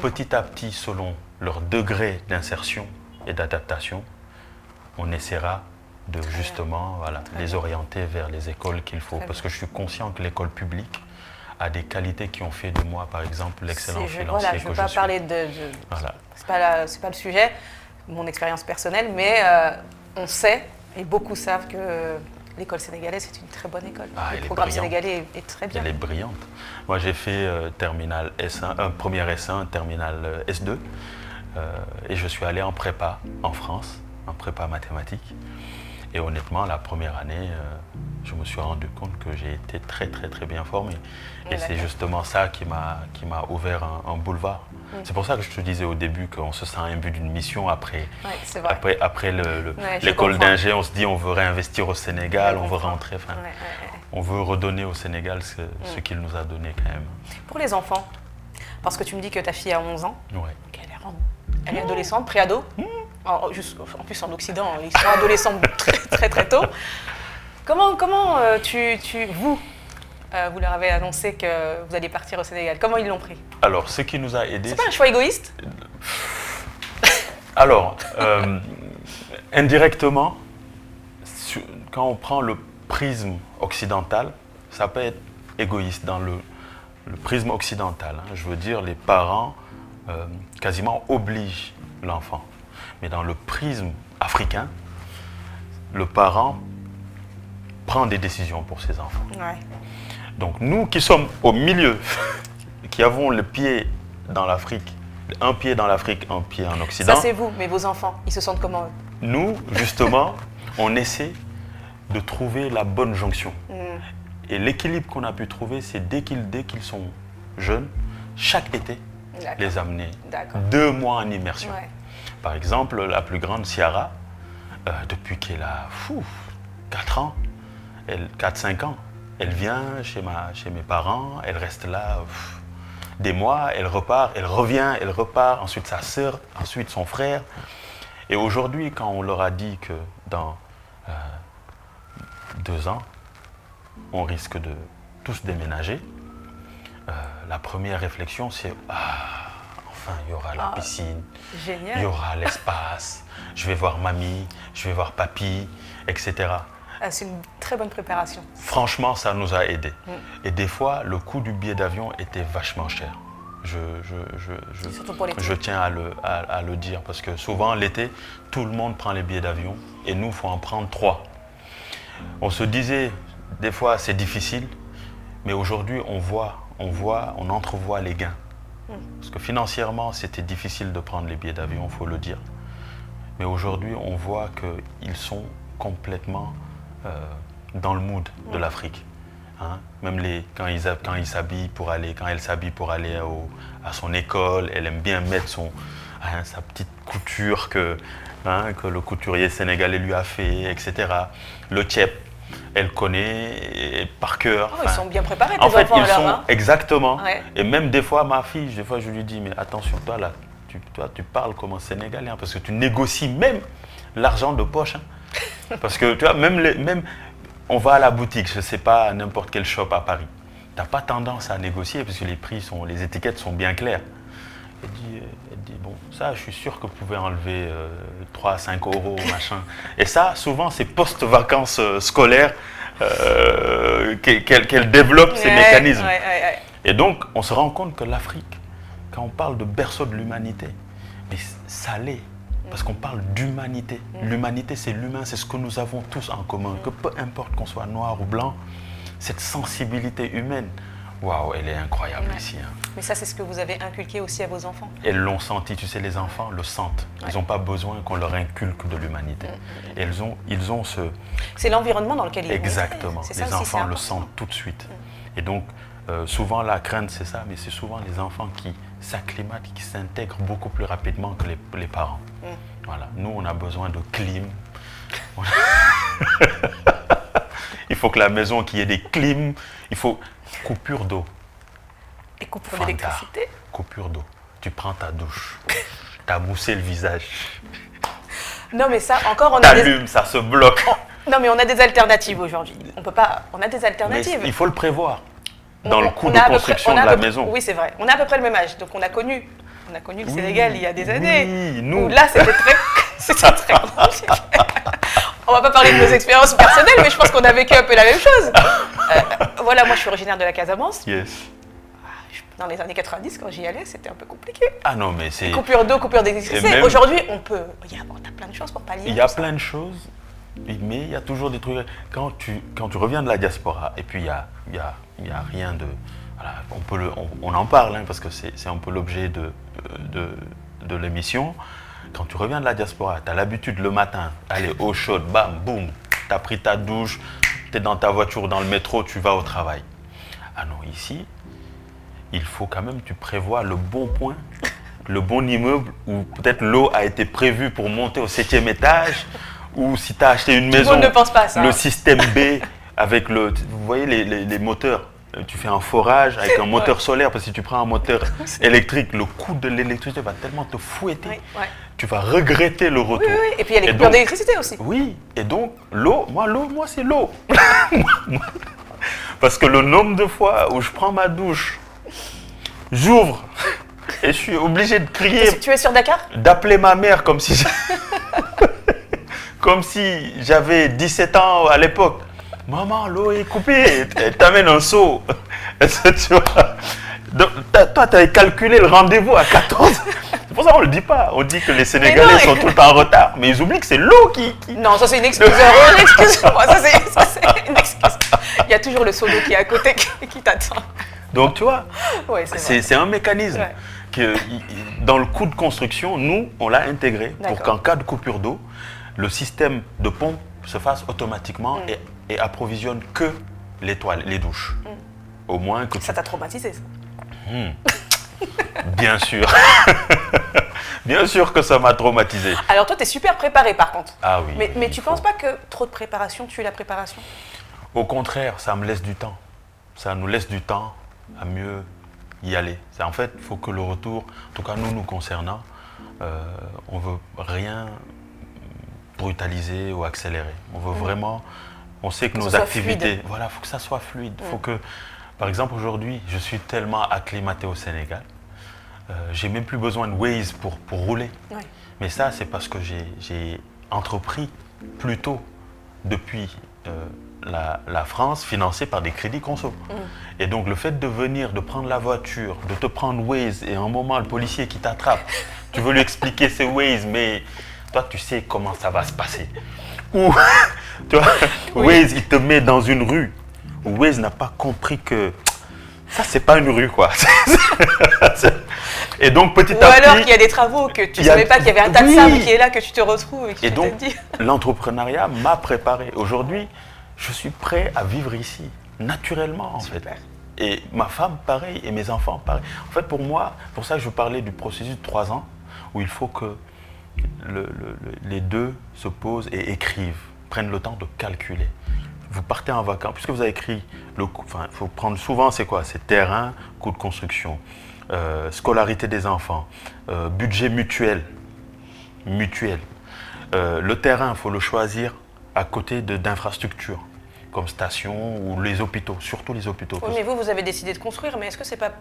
Petit à petit, selon leur degré d'insertion et d'adaptation, on essaiera de justement les orienter vers les écoles qu'il faut. Parce que je suis conscient que l'école publique a des qualités qui ont fait de moi, par exemple, l'excellent financier que je suis. Je ne veux pas parler de... C'est pas le sujet, mon expérience personnelle, mais on sait, et beaucoup savent que l'école sénégalaise, c'est une très bonne école. Le programme sénégalais est très bien. Elle est brillante. Moi, j'ai fait terminale S1, première S1, terminale S2. Et je suis allé en prépa en France, en prépa mathématiques. Et honnêtement, la première année, je me suis rendu compte que j'ai été très bien formé. Et c'est justement ça qui m'a ouvert un boulevard. C'est pour ça que je te disais au début qu'on se sent imbu d'une mission après l'école d'ingé. On se dit on veut réinvestir au Sénégal, on veut rentrer, on veut redonner au Sénégal ce qu'il nous a donné quand même. Pour les enfants, parce que tu me dis que ta fille a 11 ans, donc elle est adolescente, pré-ado. En plus en Occident, ils sont adolescents très tôt. Comment vous leur avez annoncé que vous alliez partir au Sénégal? Comment ils l'ont pris? Alors, ce qui nous a aidés... C'est pas un choix égoïste? Alors, indirectement, quand on prend le prisme occidental, ça peut être égoïste dans le prisme occidental. Je veux dire, les parents quasiment obligent l'enfant. Mais dans le prisme africain, le parent prend des décisions pour ses enfants. Donc nous qui sommes au milieu, qui avons le pied dans l'Afrique, un pied dans l'Afrique, un pied en Occident. Ça c'est vous, mais vos enfants, ils se sentent comment eux? Nous, justement, on essaie de trouver la bonne jonction. Et l'équilibre qu'on a pu trouver, c'est dès qu'ils sont jeunes, chaque été, les amener 2 mois en immersion. Par exemple, la plus grande, Ciara, depuis qu'elle a 4-5 ans, elle vient chez mes parents, elle reste là des mois, elle repart, elle revient, elle repart, ensuite sa sœur, ensuite son frère. Et aujourd'hui, quand on leur a dit que dans 2 ans, on risque de tous déménager, la première réflexion, c'est enfin, il y aura la piscine, il y aura l'espace, je vais voir mamie, je vais voir papy, etc. C'est une très bonne préparation. Franchement, ça nous a aidés. Et des fois, le coût du billet d'avion était vachement cher. Je tiens à le dire parce que souvent, l'été, tout le monde prend les billets d'avion et nous, il faut en prendre 3. On se disait, des fois, c'est difficile, mais aujourd'hui, on entrevoit les gains. Parce que financièrement, c'était difficile de prendre les billets d'avion, il faut le dire. Mais aujourd'hui, on voit qu'ils sont complètement dans le mood de l'Afrique. Même quand elle s'habille pour aller à son école, elle aime bien mettre sa petite couture que le couturier sénégalais lui a fait, etc. Le tchèp, elle connaît par cœur. Ils sont bien préparés, tes en fait, enfants, ils sont alors, exactement. Et même des fois, ma fille, je lui dis, mais attention, toi là, tu parles comme un Sénégalais, parce que tu négocies même l'argent de poche. Hein. Parce que tu vois, même on va à la boutique, je ne sais pas, n'importe quel shop à Paris. Tu n'as pas tendance à négocier parce que les étiquettes sont bien claires. Elle dit, bon, ça, je suis sûr que vous pouvez enlever 3 à 5 euros, machin. Et ça, souvent, c'est post-vacances scolaires qu'elle développe ces mécanismes. Et donc, on se rend compte que l'Afrique, quand on parle de berceau de l'humanité, mais ça l'est. Parce qu'on parle d'humanité. L'humanité, c'est l'humain, c'est ce que nous avons tous en commun. Que peu importe qu'on soit noir ou blanc, cette sensibilité humaine, waouh, elle est incroyable ici. Hein. Mais ça, c'est ce que vous avez inculqué aussi à vos enfants. Elles l'ont senti, tu sais, les enfants le sentent. Ils n'ont pas besoin qu'on leur inculque de l'humanité. Et ils ont ce... C'est l'environnement dans lequel ils vivent. Exactement. Les enfants le sentent tout de suite. Et donc, souvent, la crainte, c'est ça, mais c'est souvent les enfants qui s'acclimatent, qui s'intègrent beaucoup plus rapidement que les parents. Voilà. Nous, on a besoin de clim. Il faut que la maison, qu'il y ait des clims. Il faut coupure d'eau. Et coupure d'électricité. Coupure d'eau. Tu prends ta douche. T'as moussé le visage. Non, mais ça, encore, on a t'allumes, ça se bloque. Non, mais on a des alternatives aujourd'hui. On peut pas... On a des alternatives. Mais il faut le prévoir. Dans le coût de construction de la maison. Oui, c'est vrai. On a à peu près le même âge. Donc, on a connu le Sénégal il y a des années. Oui, nous. Où là, c'était très compliqué. On va pas parler de nos expériences personnelles, mais je pense qu'on a vécu un peu la même chose. Voilà, moi, je suis originaire de la Casamance. Yes. Dans les années 90, quand j'y allais, c'était un peu compliqué. Ah non, mais c'est... Coupure d'eau, coupure d'électricité. Aujourd'hui, on peut... On a plein de choses pour pallier. Il y a plein de choses, mais il y a toujours des trucs... Quand tu reviens de la diaspora, et puis il y a rien de... Voilà, on en parle, hein, parce que c'est un peu l'objet de l'émission. Quand tu reviens de la diaspora, tu as l'habitude le matin, aller eau chaude, bam, boum, tu as pris ta douche, tu es dans ta voiture, dans le métro, tu vas au travail. Ah non, ici, il faut quand même que tu prévois le bon point, le bon immeuble, où peut-être l'eau a été prévue pour monter au 7e étage, ou si tu as acheté une maison, ne pense pas à ça. Le système B, avec vous voyez les moteurs. Tu fais un forage avec un moteur solaire, parce que si tu prends un moteur électrique, le coût de l'électricité va tellement te fouetter, tu vas regretter le retour. Oui. Et puis il y a les coupures d'électricité aussi. Oui, et donc l'eau, moi c'est l'eau. Parce que le nombre de fois où je prends ma douche, j'ouvre et je suis obligé de crier. Tu es sur Dakar? D'appeler ma mère comme si j'avais 17 ans à l'époque. Maman, l'eau est coupée, elle t'amène un seau. Tu vois? Donc, toi, tu avais calculé le rendez-vous à 14. C'est pour ça qu'on ne le dit pas. On dit que les Sénégalais sont tout le temps en retard, mais ils oublient que c'est l'eau qui... Non, ça c'est une excuse. Excuse-moi, ça c'est une excuse. Il y a toujours le seau d'eau qui est à côté qui t'attend. Donc, tu vois, c'est un mécanisme que, dans le coût de construction, nous, on l'a intégré pour qu'en cas de coupure d'eau, le système de pompe se fasse automatiquement et approvisionne que les douches. Au moins que ça t'a traumatisé, ça? Bien sûr. Bien sûr que ça m'a traumatisé. Alors toi, tu es super préparé par contre. Ah oui. Mais tu ne penses pas que trop de préparation tue la préparation? Au contraire, ça me laisse du temps. Ça nous laisse du temps à mieux y aller. En fait, il faut que le retour, en tout cas nous concernant, on ne veut rien brutaliser ou accélérer. On veut vraiment... On sait que nos activités... Voilà, il faut que ça soit fluide. Faut que, par exemple, aujourd'hui, je suis tellement acclimaté au Sénégal. J'ai même plus besoin de Waze pour rouler. Oui. Mais ça, c'est parce que j'ai entrepris plus tôt depuis la France, financé par des crédits conso. Et donc, le fait de venir, de prendre la voiture, de te prendre Waze, et à un moment, le policier qui t'attrape, tu veux lui expliquer c'est Waze, mais toi, tu sais comment ça va se passer. Ou, tu vois, Waze, il te met dans une rue où Waze n'a pas compris que ça, c'est pas une rue, quoi. Et donc, petit à petit... Ou alors qu'il y a des travaux que tu ne savais pas qu'il y avait un tas de sable qui est là, que tu te retrouves et qui donc, l'entrepreneuriat m'a préparé. Aujourd'hui, je suis prêt à vivre ici, naturellement, en fait. Et ma femme, pareil, et mes enfants, pareil. En fait, pour moi, pour ça que je parlais du processus de 3 ans, où il faut que les deux se posent et écrivent, prennent le temps de calculer. Vous partez en vacances, puisque vous avez écrit le coût, enfin, il faut prendre souvent, c'est quoi? C'est terrain, coût de construction, scolarité des enfants, budget mutuel, Le terrain, il faut le choisir à côté d'infrastructures, comme stations ou les hôpitaux, surtout les hôpitaux. Oui, mais vous avez décidé de construire, mais est-ce que c'est pas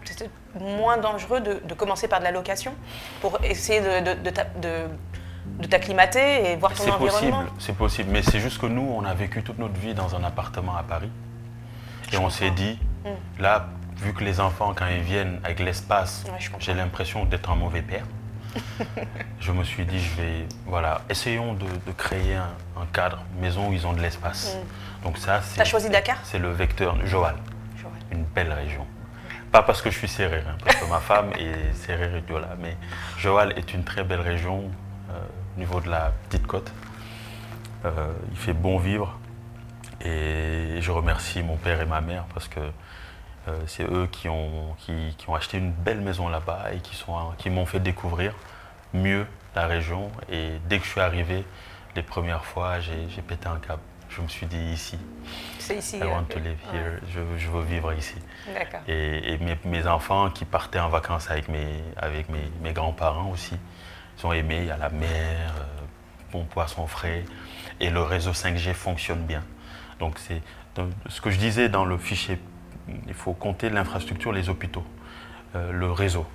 moins dangereux de commencer par de la location pour essayer de t'acclimater et voir ton environnement? C'est possible, mais c'est juste que nous, on a vécu toute notre vie dans un appartement à Paris. Et on s'est dit, là, vu que les enfants, quand ils viennent avec l'espace, j'ai l'impression d'être un mauvais père. Je me suis dit, voilà, essayons de créer un cadre, une maison où ils ont de l'espace. Donc ça, t'as choisi Dakar? C'est le vecteur, Joal, une belle région. Pas parce que je suis sérère, parce que ma femme est sérère et Diola, mais Joal est une très belle région au niveau de la petite côte. Il fait bon vivre et je remercie mon père et ma mère parce que c'est eux qui ont acheté une belle maison là-bas et qui m'ont fait découvrir mieux la région. Et dès que je suis arrivé, les premières fois, j'ai pété un câble. Je me suis dit ici. C'est ici. I want to live here. Je veux vivre ici. D'accord. Et mes enfants qui partaient en vacances avec mes grands-parents aussi, ils ont aimé. Il y a la mer, bon poisson frais. Et le réseau 5G fonctionne bien. Donc c'est ce que je disais dans le fichier. Il faut compter l'infrastructure, les hôpitaux, le réseau.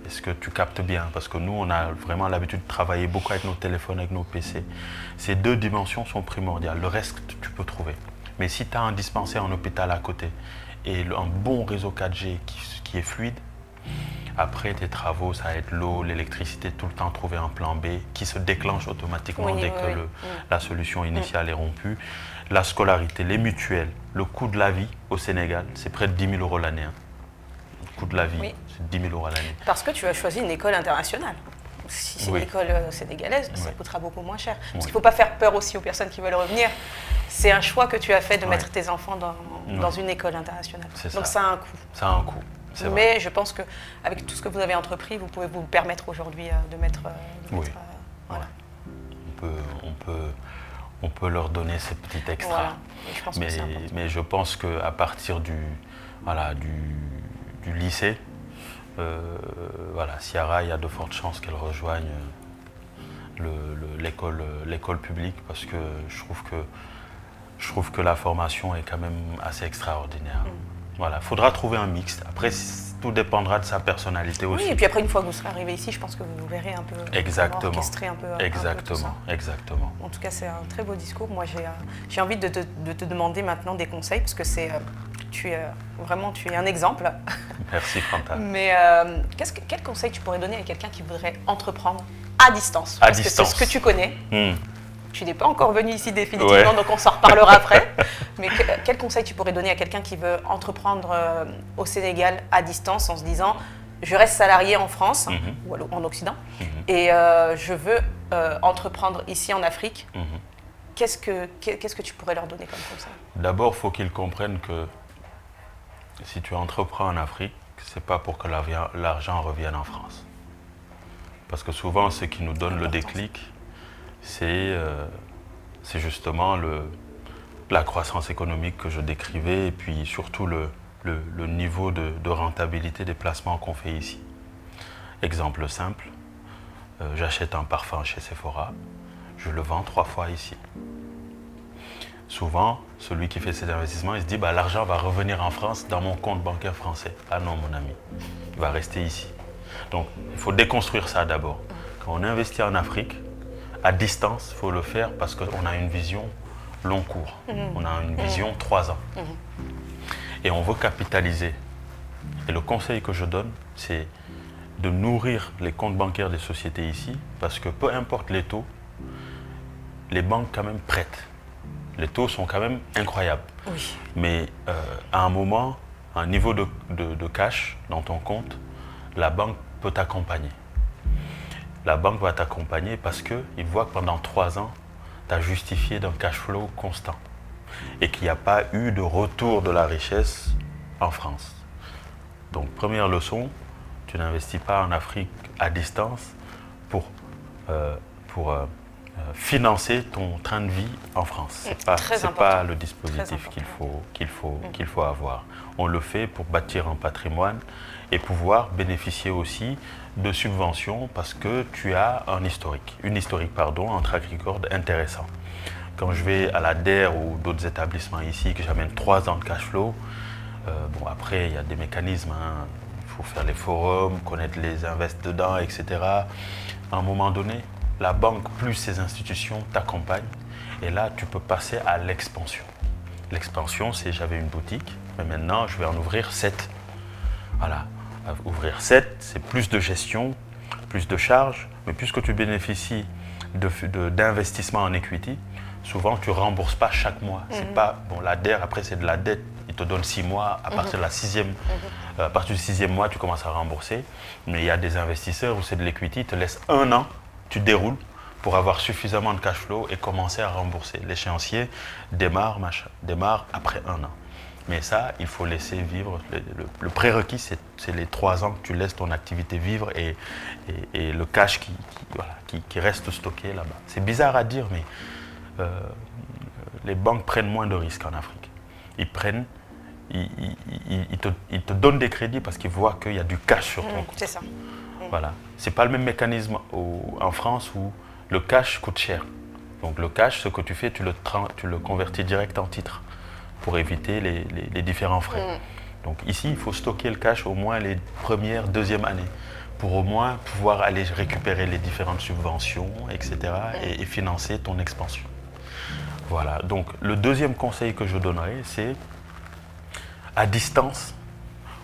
Est-ce que tu captes bien? Parce que nous, on a vraiment l'habitude de travailler beaucoup avec nos téléphones, avec nos PC. Ces deux dimensions sont primordiales. Le reste, tu peux trouver. Mais si tu as un dispensaire, un hôpital à côté et un bon réseau 4G qui est fluide, après tes travaux, ça va être l'eau, l'électricité, tout le temps trouver un plan B qui se déclenche automatiquement dès que la solution initiale est rompue. La scolarité, les mutuelles, le coût de la vie au Sénégal, c'est près de 10 000 € l'année. Le coût de la vie, c'est 10 000 € l'année. Parce que tu as choisi une école internationale. Si c'est une école sénégalaise, ça coûtera beaucoup moins cher. Parce qu'il ne faut pas faire peur aussi aux personnes qui veulent revenir. C'est un choix que tu as fait de mettre tes enfants dans une école internationale. Donc ça a un coût. Ça a un coût. Mais je pense qu'avec tout ce que vous avez entrepris, vous pouvez vous permettre aujourd'hui de mettre... voilà. On peut leur donner ces petits extras. Voilà. Mais je pense qu'à partir du lycée, Ciara, il y a de fortes chances qu'elle rejoigne l'école publique parce que je trouve que la formation est quand même assez extraordinaire. Voilà, il faudra trouver un mix. Après, tout dépendra de sa personnalité aussi. Oui, et puis après, une fois que vous serez arrivé ici, je pense que vous verrez un peu orchestrer un peu tout ça. Exactement. En tout cas, c'est un très beau discours. Moi, j'ai envie de te demander maintenant des conseils, parce que tu es un exemple. Merci, Fanta. Mais quel conseil tu pourrais donner à quelqu'un qui voudrait entreprendre à distance? Parce que c'est ce que tu connais. Tu n'es pas encore venu ici définitivement, donc on s'en reparlera après. Mais quel conseil tu pourrais donner à quelqu'un qui veut entreprendre au Sénégal à distance en se disant je reste salarié en France ou en Occident et je veux entreprendre ici en Afrique? Qu'est-ce que tu pourrais leur donner comme conseil? D'abord, il faut qu'ils comprennent que si tu entreprends en Afrique, ce n'est pas pour que l'argent revienne en France. Parce que souvent, ce qui nous donne le déclic, c'est justement la croissance économique que je décrivais et puis surtout le niveau de rentabilité des placements qu'on fait ici. Exemple simple, j'achète un parfum chez Sephora, je le vends 3 fois ici. Souvent, celui qui fait ces investissements, il se dit l'argent va revenir en France dans mon compte bancaire français. Ah non, mon ami, il va rester ici. Donc, il faut déconstruire ça d'abord. Quand on investit en Afrique, à distance, il faut le faire parce qu'on a une vision long cours. On a une vision 3 ans. Et on veut capitaliser. Et le conseil que je donne, c'est de nourrir les comptes bancaires des sociétés ici parce que peu importe les taux, les banques quand même prêtent. Les taux sont quand même incroyables. Oui. Mais à un moment, un niveau de cash dans ton compte, la banque peut t'accompagner. La banque va t'accompagner parce qu'ils voient que pendant 3 ans, tu as justifié d'un cash flow constant et qu'il n'y a pas eu de retour de la richesse en France. Donc, première leçon, tu n'investis pas en Afrique à distance pour financer ton train de vie en France. C'est pas le dispositif qu'il faut avoir. On le fait pour bâtir un patrimoine et pouvoir bénéficier aussi de subventions parce que tu as une historique un track record intéressant. Quand je vais à la DER ou d'autres établissements ici, que j'amène 3 ans de cash flow, bon après il y a des mécanismes, hein. Il faut faire les forums, connaître les invests dedans, etc. À un moment donné, la banque plus ces institutions t'accompagnent et là tu peux passer à l'expansion. L'expansion, c'est j'avais une boutique, mais maintenant je vais en ouvrir 7. Voilà, ouvrir 7, c'est plus de gestion, plus de charges, mais puisque tu bénéficies d'investissement en equity, souvent tu ne rembourses pas chaque mois. C'est pas, bon, la DER, après c'est de la dette, il te donne 6 mois, à partir, à partir du 6e mois, tu commences à rembourser. Mais il y a des investisseurs où c'est de l'equity, ils te laissent 1 an, tu déroules pour avoir suffisamment de cash flow et commencer à rembourser. L'échéancier démarre après 1 an. Mais ça, il faut laisser vivre. Le prérequis, c'est les 3 ans que tu laisses ton activité vivre et le cash qui reste stocké là-bas. C'est bizarre à dire, mais les banques prennent moins de risques en Afrique. Ils te donnent des crédits parce qu'ils voient qu'il y a du cash sur ton compte. C'est ça. Voilà. Ce n'est pas le même mécanisme en France où le cash coûte cher. Donc le cash, ce que tu fais, tu le convertis direct en titre pour éviter les différents frais. Donc ici, il faut stocker le cash au moins les premières, 2e années pour au moins pouvoir aller récupérer les différentes subventions, etc. et financer ton expansion. Voilà. Donc le 2e conseil que je donnerais, c'est à distance.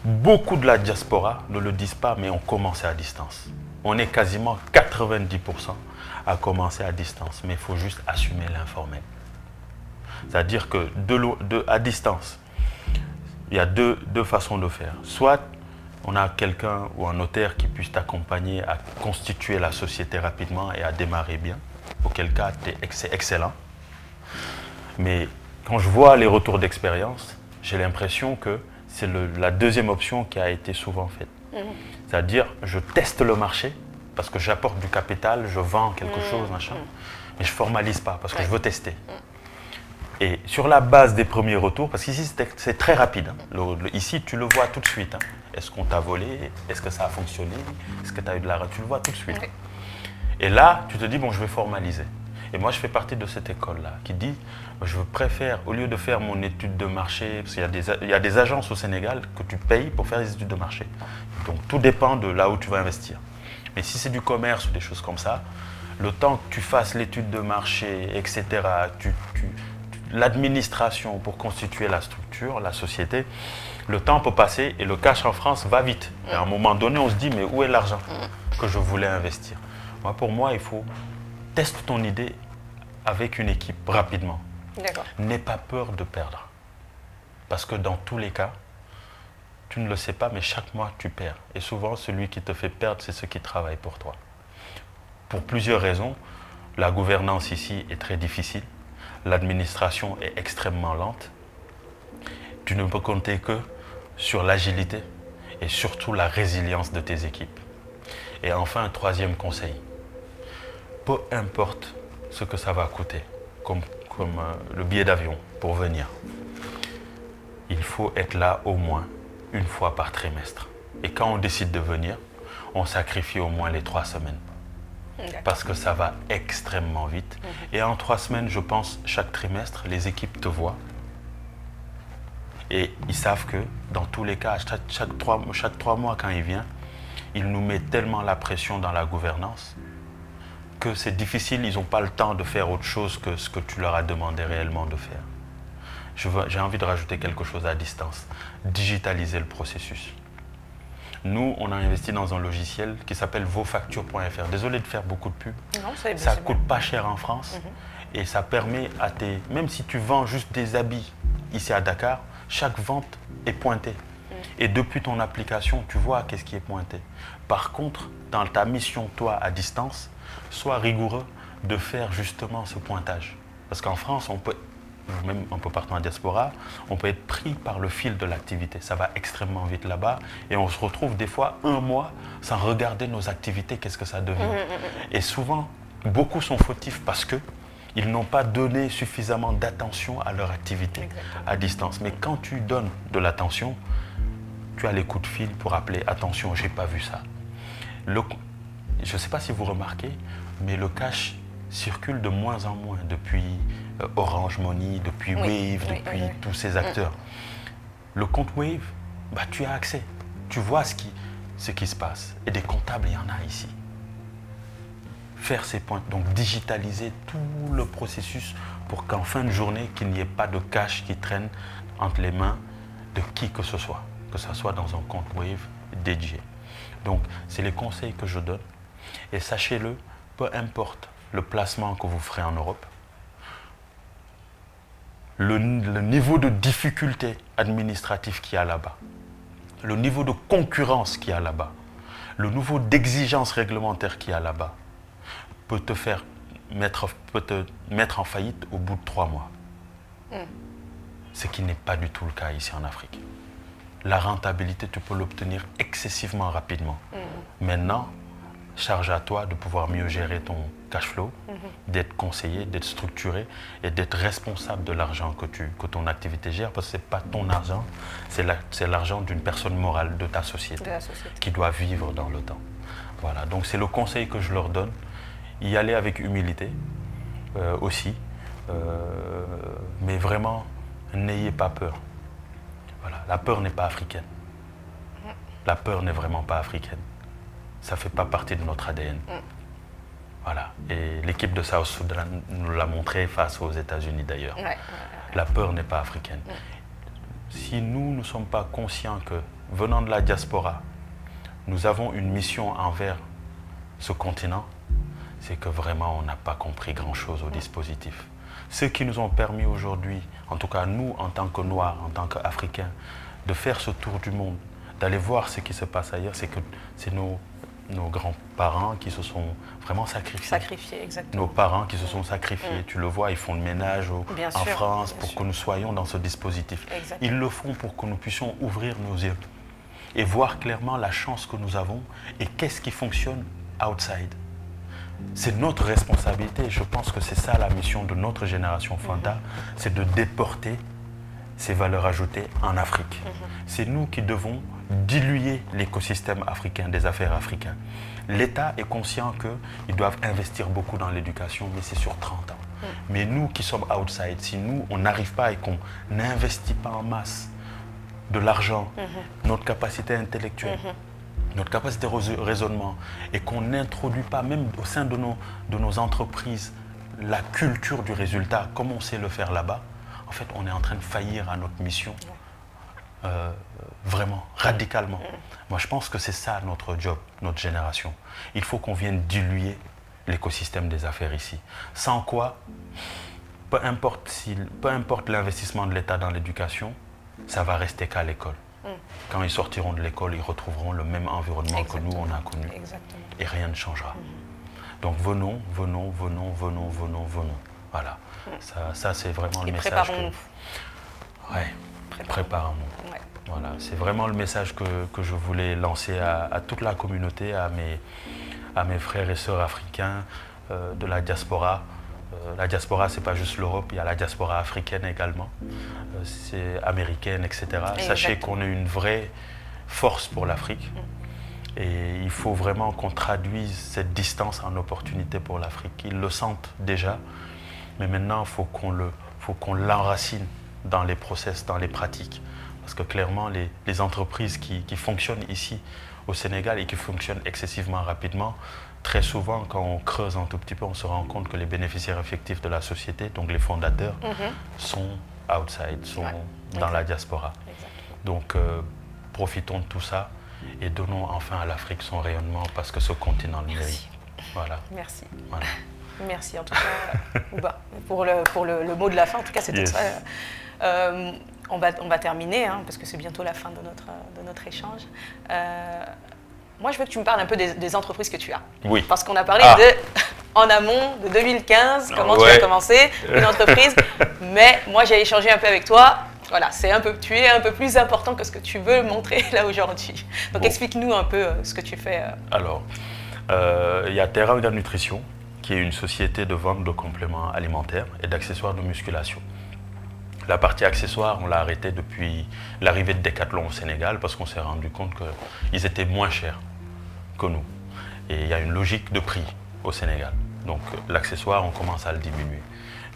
Beaucoup de la diaspora ne le disent pas, mais on commence à distance. On est quasiment 90% à commencer à distance, mais il faut juste assumer l'informel. C'est-à-dire que à distance, il y a deux façons de faire. Soit on a quelqu'un ou un notaire qui puisse t'accompagner à constituer la société rapidement et à démarrer bien, auquel cas c'est excellent. Mais quand je vois les retours d'expérience, j'ai l'impression que c'est la 2e option qui a été souvent faite. C'est-à-dire, je teste le marché parce que j'apporte du capital, je vends quelque chose, machin, mais je ne formalise pas parce que je veux tester. Et sur la base des premiers retours, parce qu'ici c'est très rapide, hein. Ici tu le vois tout de suite. Hein. Est-ce qu'on t'a volé? Est-ce que ça a fonctionné? Est-ce que tu as eu de l'argent? Tu le vois tout de suite. Et là, tu te dis, bon, je vais formaliser. Et moi, je fais partie de cette école-là qui dit, je préfère, au lieu de faire mon étude de marché, parce qu'il y a des agences au Sénégal que tu payes pour faire des études de marché. Donc, tout dépend de là où tu vas investir. Mais si c'est du commerce ou des choses comme ça, le temps que tu fasses l'étude de marché, etc., l'administration pour constituer la structure, la société, le temps peut passer et le cash en France va vite. Et à un moment donné, on se dit, mais où est l'argent que je voulais investir? Pour moi, il faut tester ton idée avec une équipe rapidement. N'aie pas peur de perdre. Parce que dans tous les cas, tu ne le sais pas, mais chaque mois, tu perds. Et souvent, celui qui te fait perdre, c'est ceux qui travaillent pour toi. Pour plusieurs raisons, la gouvernance ici est très difficile. L'administration est extrêmement lente. Tu ne peux compter que sur l'agilité et surtout la résilience de tes équipes. Et enfin, un 3e conseil. Peu importe ce que ça va coûter, comme le billet d'avion pour venir, il faut être là au moins 1 fois par trimestre. Et quand on décide de venir, on sacrifie au moins les 3 semaines. Parce que ça va extrêmement vite. Et en 3 semaines, je pense, chaque trimestre, les équipes te voient. Et ils savent que, dans tous les cas, chaque 3 mois, quand il vient, il nous met tellement la pression dans la gouvernance que c'est difficile, ils n'ont pas le temps de faire autre chose que ce que tu leur as demandé réellement de faire. J'ai envie de rajouter quelque chose à distance. Digitaliser le processus. Nous, on a investi dans un logiciel qui s'appelle vosfactures.fr. Désolé de faire beaucoup de pub. Non, ça coûte pas cher en France et ça permet à même si tu vends juste des habits ici à Dakar, chaque vente est pointée. Et depuis ton application, tu vois qu'est-ce qui est pointé. Par contre, dans ta mission, toi, à distance, sois rigoureux de faire justement ce pointage. Parce qu'en France, même un peu partout en diaspora, on peut être pris par le fil de l'activité. Ça va extrêmement vite là-bas et on se retrouve des fois 1 mois sans regarder nos activités, qu'est-ce que ça devient. Et souvent, beaucoup sont fautifs parce qu'ils n'ont pas donné suffisamment d'attention à leur activité à distance. Mais quand tu donnes de l'attention, tu as les coups de fil pour appeler « Attention, j'ai pas vu ça ». Je ne sais pas si vous remarquez, mais le cash circule de moins en moins depuis Orange Money, depuis Wave, depuis tous ces acteurs. Le compte Wave, bah, tu as accès. Tu vois ce qui se passe. Et des comptables, il y en a ici. Faire ces points, donc digitaliser tout le processus pour qu'en fin de journée, qu'il n'y ait pas de cash qui traîne entre les mains de qui que ce soit dans un compte Wave dédié. Donc, c'est les conseils que je donne. Et sachez-le, peu importe le placement que vous ferez en Europe, le niveau de difficulté administrative qu'il y a là-bas, le niveau de concurrence qu'il y a là-bas, le niveau d'exigence réglementaire qu'il y a là-bas, peut te mettre en faillite au bout de 3 mois. Ce qui n'est pas du tout le cas ici en Afrique. La rentabilité, tu peux l'obtenir excessivement rapidement. Maintenant, charge à toi de pouvoir mieux gérer ton cash flow, d'être conseillé, d'être structuré et d'être responsable de l'argent que ton activité gère, parce que ce n'est pas ton argent, c'est l'argent d'une personne morale de ta société, qui doit vivre dans le temps. Voilà, donc c'est le conseil que je leur donne. Y aller avec humilité aussi, mais vraiment, n'ayez pas peur. Voilà, la peur n'est pas africaine. La peur n'est vraiment pas africaine. Ça ne fait pas partie de notre ADN. Voilà. Et l'équipe de South Sudan nous l'a montré face aux États-Unis d'ailleurs. La peur n'est pas africaine. Si nous ne sommes pas conscients que, venant de la diaspora, nous avons une mission envers ce continent, c'est que vraiment on n'a pas compris grand-chose au dispositif. Ce qui nous ont permis aujourd'hui, en tout cas nous en tant que Noirs, en tant qu'Africains, de faire ce tour du monde, d'aller voir ce qui se passe ailleurs, c'est que c'est nos grands-parents qui se sont vraiment sacrifiés. Exactement. Nos parents qui se sont sacrifiés. Tu le vois, ils font le ménage en France pour que nous soyons dans ce dispositif. Ils le font pour que nous puissions ouvrir nos yeux et voir clairement la chance que nous avons et qu'est-ce qui fonctionne outside. C'est notre responsabilité. Je pense que c'est ça la mission de notre génération Fanta, c'est de déporter ces valeurs ajoutées en Afrique. C'est nous qui devons diluer l'écosystème africain, des affaires africaines. L'État est conscient qu'ils doivent investir beaucoup dans l'éducation, mais c'est sur 30 ans. Mais nous qui sommes outside, si nous, on n'arrive pas et qu'on n'investit pas en masse de l'argent, notre capacité intellectuelle, notre capacité de raisonnement, et qu'on n'introduit pas, même au sein de nos entreprises, la culture du résultat, comme on sait le faire là-bas, en fait, on est en train de faillir à notre mission, vraiment, radicalement. Moi, je pense que c'est ça notre job, notre génération. Il faut qu'on vienne diluer l'écosystème des affaires ici. Sans quoi, peu importe l'investissement de l'État dans l'éducation, ça va rester qu'à l'école. Quand ils sortiront de l'école, ils retrouveront le même environnement que nous, on a connu. Et rien ne changera. Donc venons. Voilà. Ça c'est vraiment le message. Préparons-nous. Préparons-nous. Voilà. C'est vraiment le message que je voulais lancer à toute la communauté, à mes frères et sœurs africains de la diaspora. La diaspora, ce n'est pas juste l'Europe, il y a la diaspora africaine également, c'est américaine, etc. Sachez qu'on est une vraie force pour l'Afrique et il faut vraiment qu'on traduise cette distance en opportunité pour l'Afrique. Ils le sentent déjà, mais maintenant, il faut qu'on l'enracine dans les process, dans les pratiques. Parce que clairement, les entreprises qui fonctionnent ici au Sénégal et qui fonctionnent excessivement rapidement, très souvent, quand on creuse un tout petit peu, on se rend compte que les bénéficiaires effectifs de la société, donc les fondateurs, sont outside, sont dans la diaspora. Donc, profitons de tout ça et donnons enfin à l'Afrique son rayonnement parce que ce continent le mérite. Voilà. Merci. Voilà. Merci en tout cas, Ouba, pour le mot de la fin. En tout cas, c'était ça. On va terminer, parce que c'est bientôt la fin de notre échange. Moi, je veux que tu me parles un peu des entreprises que tu as. Oui. Parce qu'on a parlé en amont de 2015, comment tu as commencé une entreprise. Mais moi, j'ai échangé un peu avec toi. Voilà, tu es un peu plus important que ce que tu veux montrer là aujourd'hui. Donc, explique-nous un peu ce que tu fais. Alors, il y a Terra Vida Nutrition, qui est une société de vente de compléments alimentaires et d'accessoires de musculation. La partie accessoires, on l'a arrêtée depuis l'arrivée de Decathlon au Sénégal parce qu'on s'est rendu compte qu'ils étaient moins chers que nous. Et il y a une logique de prix au Sénégal. Donc l'accessoire, on commence à le diminuer.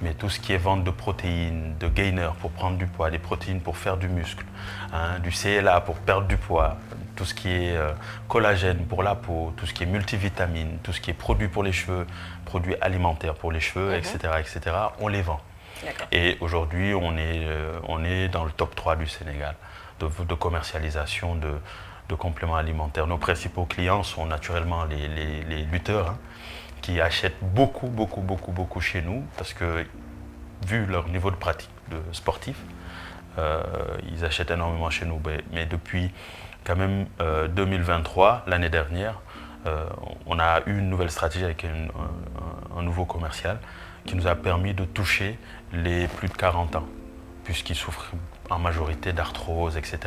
Mais tout ce qui est vente de protéines, de gainers pour prendre du poids, des protéines pour faire du muscle, hein, du CLA pour perdre du poids, tout ce qui est collagène pour la peau, tout ce qui est multivitamines, tout ce qui est produits pour les cheveux, produits alimentaires pour les cheveux, etc., on les vend. Et aujourd'hui, on est dans le top 3 du Sénégal de commercialisation de compléments alimentaires. Nos principaux clients sont naturellement les lutteurs, hein, qui achètent beaucoup chez nous parce que, vu leur niveau de pratique de sportif, ils achètent énormément chez nous. Mais depuis quand même 2023, l'année dernière, on a eu une nouvelle stratégie avec un nouveau commercial qui nous a permis de toucher les plus de 40 ans, puisqu'ils souffrent en majorité d'arthrose, etc.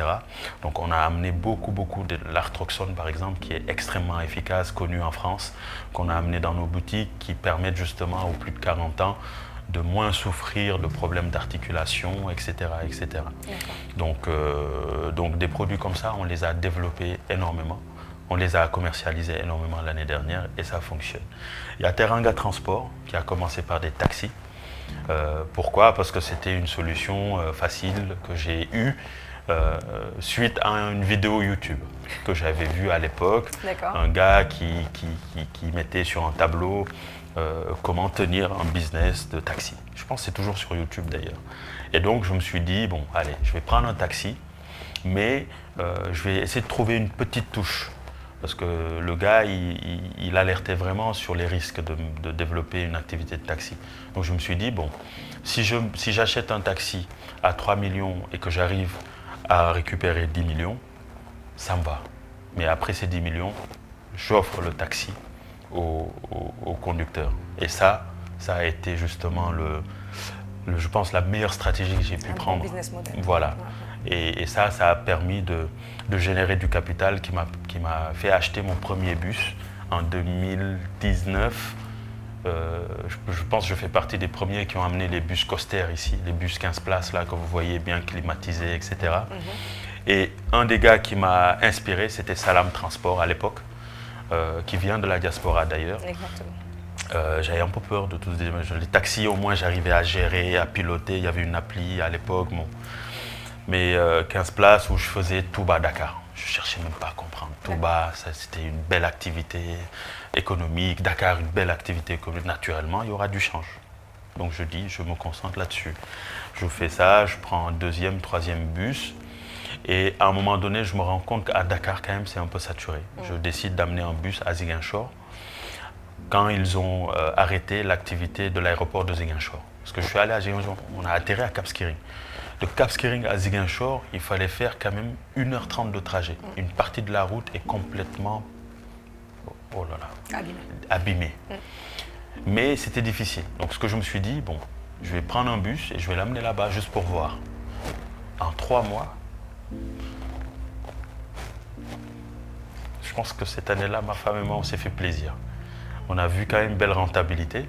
Donc on a amené beaucoup de l'artroxone par exemple, qui est extrêmement efficace, connu en France, qu'on a amené dans nos boutiques, qui permettent justement aux plus de 40 ans de moins souffrir de problèmes d'articulation, etc. Donc des produits comme ça, on les a développés énormément. On les a commercialisés énormément l'année dernière et ça fonctionne. Il y a Teranga Transport qui a commencé par des taxis. Pourquoi? Parce que c'était une solution facile que j'ai eue suite à une vidéo YouTube que j'avais vue à l'époque. Un gars qui mettait sur un tableau comment tenir un business de taxi. Je pense que c'est toujours sur YouTube d'ailleurs. Et donc je me suis dit, bon allez, je vais prendre un taxi, mais je vais essayer de trouver une petite touche. Parce que le gars, il alertait vraiment sur les risques de développer une activité de taxi. Donc je me suis dit, bon, si j'achète un taxi à 3 millions et que j'arrive à récupérer 10 millions, ça me va. Mais après ces 10 millions, j'offre le taxi au conducteur. Et ça a été justement, je pense, la meilleure stratégie que j'ai pu prendre. Business model. Voilà. Et ça a permis de générer du capital qui m'a fait acheter mon premier bus en 2019. Je pense que je fais partie des premiers qui ont amené les bus Coster ici, les bus 15 places là que vous voyez bien climatisés, etc. Et un des gars qui m'a inspiré, c'était Salam Transport à l'époque, qui vient de la diaspora d'ailleurs. Exactement. J'avais un peu peur de tous les taxis, au moins j'arrivais à gérer, à piloter. Il y avait une appli à l'époque. Bon. Mais 15 places où je faisais Touba-Dakar. Je ne cherchais même pas à comprendre. Touba, c'était une belle activité économique. Dakar, une belle activité économique. Naturellement, il y aura du change. Donc je dis, je me concentre là-dessus. Je fais ça, je prends un deuxième, troisième bus. Et à un moment donné, je me rends compte qu'à Dakar, quand même, c'est un peu saturé. Je décide d'amener un bus à Ziguinchor quand ils ont arrêté l'activité de l'aéroport de Ziguinchor. Parce que je suis allé à Ziguinchor, on a atterri à Cap Skirring. De Cap Skirring à Ziguinchor, il fallait faire quand même 1h30 de trajet. Une partie de la route est complètement abîmée. Mais c'était difficile. Donc ce que je me suis dit, bon, je vais prendre un bus et je vais l'amener là-bas juste pour voir. En 3 mois, je pense que cette année-là, ma femme et moi, on s'est fait plaisir. On a vu quand même une belle rentabilité.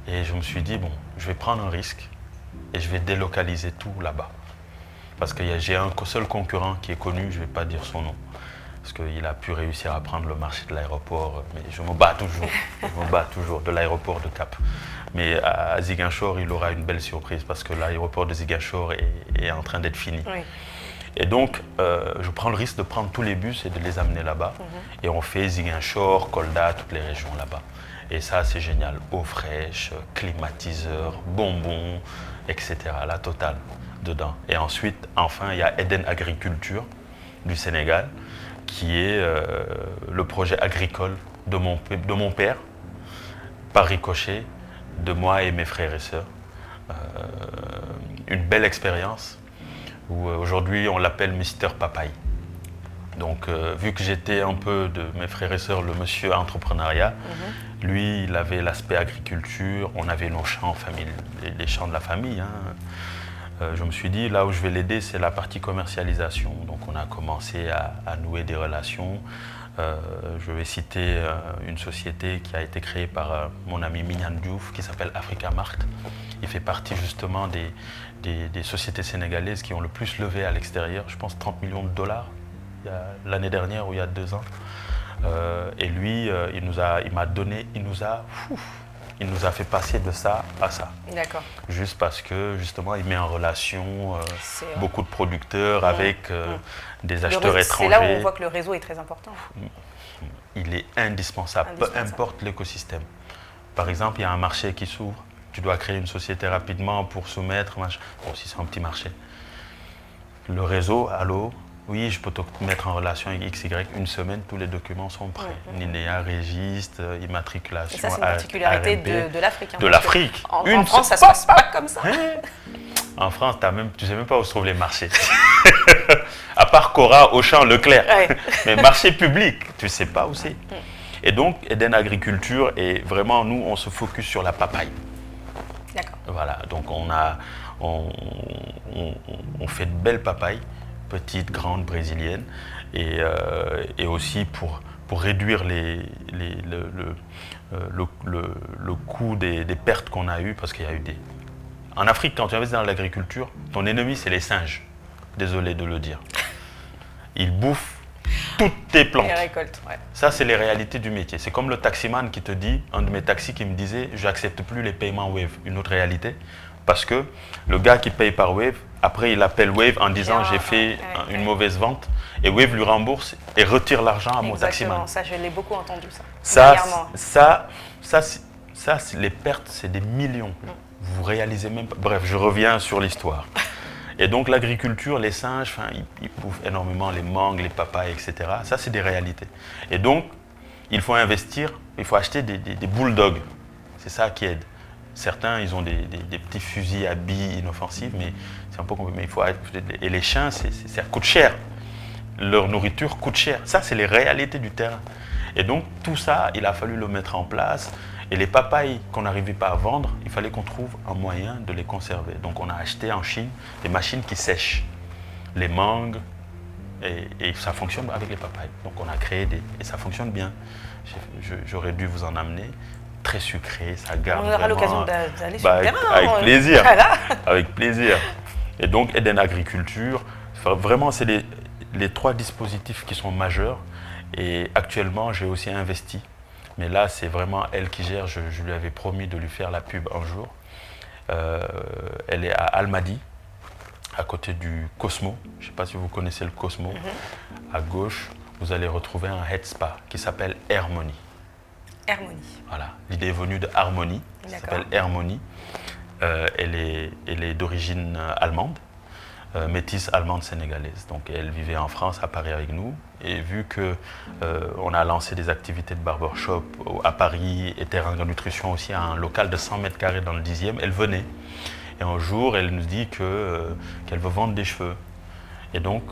Et je me suis dit, bon, je vais prendre un risque. Et je vais délocaliser tout là-bas. Parce que j'ai un seul concurrent qui est connu, je ne vais pas dire son nom. Parce qu'il a pu réussir à prendre le marché de l'aéroport. Mais je me bats toujours. Je me bats toujours de l'aéroport de Cap. Mais à Ziguinchor, il aura une belle surprise parce que l'aéroport de Ziguinchor est en train d'être fini. Oui. Et donc, je prends le risque de prendre tous les bus et de les amener là-bas. Et on fait Ziguinchor, Kolda, toutes les régions là-bas. Et ça, c'est génial. Eau fraîche, climatiseur, bonbons, etc. La totale dedans. Et ensuite, enfin, il y a Eden Agriculture du Sénégal, qui est le projet agricole de mon père, par ricochet, de moi et mes frères et sœurs. Une belle expérience, où aujourd'hui on l'appelle Mister Papaye. Donc, vu que j'étais un peu de mes frères et sœurs, le monsieur entrepreneuriat, lui, il avait l'aspect agriculture, on avait nos champs, famille, les champs de la famille. Je me suis dit, là où je vais l'aider, c'est la partie commercialisation. Donc, on a commencé à nouer des relations Je vais citer une société qui a été créée par mon ami Mignan Diouf qui s'appelle Africa Markt. Il fait partie justement des sociétés sénégalaises qui ont le plus levé à l'extérieur, je pense 30 millions de dollars l'année dernière ou il y a 2 ans. Et lui, il nous a fait passer de ça à ça. D'accord. Juste parce que justement, il met en relation beaucoup de producteurs avec des acheteurs étrangers. C'est là où on voit que le réseau est très important. Il est indispensable, peu importe l'écosystème. Par exemple, il y a un marché qui s'ouvre. Tu dois créer une société rapidement pour soumettre. Bon, si c'est un petit marché. Le réseau, allô, oui, je peux te mettre en relation avec XY. Une semaine, tous les documents sont prêts. NINEA, registre, immatriculation. Et ça, c'est une particularité de l'Afrique. De l'Afrique. En France, ça ne se passe pas comme ça. En France, tu ne sais même pas où se trouvent les marchés. À part Cora, Auchan, Leclerc. Ouais. Mais marché public, tu ne sais pas où c'est. Et donc, Eden Agriculture, et vraiment, nous, on se focus sur la papaye. D'accord. Voilà, donc on fait de belles papayes, petites, grandes, brésiliennes, et aussi pour réduire le coût des pertes qu'on a eues, parce qu'il y a eu des... En Afrique, quand tu investis dans l'agriculture, ton ennemi, c'est les singes. Désolé de le dire. Ils bouffent toutes tes plantes. Les récoltes, ouais. Ça, c'est les réalités du métier. C'est comme le taximan qui te dit, un de mes taxis qui me disait, je n'accepte plus les paiements Wave. Une autre réalité. Parce que le gars qui paye par Wave, après il appelle Wave en disant j'ai fait une mauvaise vente, et Wave lui rembourse et retire l'argent à mon taximan. Ça, je l'ai beaucoup entendu, ça. Les pertes, c'est des millions. Vous réalisez même pas. Bref, je reviens sur l'histoire. Et donc l'agriculture, les singes, ils bouffent énormément les mangues, les papayes, etc. Ça, c'est des réalités. Et donc, il faut investir, il faut acheter des bulldogs. C'est ça qui aide. Certains, ils ont des petits fusils à billes inoffensifs, mais c'est un peu compliqué. Et les chiens, ça coûte cher. Leur nourriture coûte cher. Ça, c'est les réalités du terrain. Et donc, tout ça, il a fallu le mettre en place. Et les papayes qu'on n'arrivait pas à vendre, il fallait qu'on trouve un moyen de les conserver. Donc, on a acheté en Chine des machines qui sèchent les mangues. Et ça fonctionne avec les papayes. Donc, on a créé et ça fonctionne bien. J'aurais dû vous en amener. Très sucré, ça garde. On aura l'occasion d'aller sur le terrain. Avec plaisir. Avec plaisir. Et donc, Eden Agriculture, vraiment, c'est les 3 dispositifs qui sont majeurs. Et actuellement, j'ai aussi investi. Mais là, c'est vraiment elle qui gère. Je lui avais promis de lui faire la pub un jour. Elle est à Almadies, à côté du Cosmo. Je ne sais pas si vous connaissez le Cosmo. À gauche, vous allez retrouver un head spa qui s'appelle Harmony. Harmony. Voilà, l'idée est venue de Harmony, ça s'appelle Harmony. Elle est d'origine allemande, métisse allemande sénégalaise. Donc elle vivait en France, à Paris avec nous. Et vu qu'on a lancé des activités de barbershop à Paris et Terrain Nutrition aussi, à un local de 100 mètres carrés dans le 10e, elle venait. Et un jour, elle nous dit qu'elle veut vendre des cheveux. Et donc,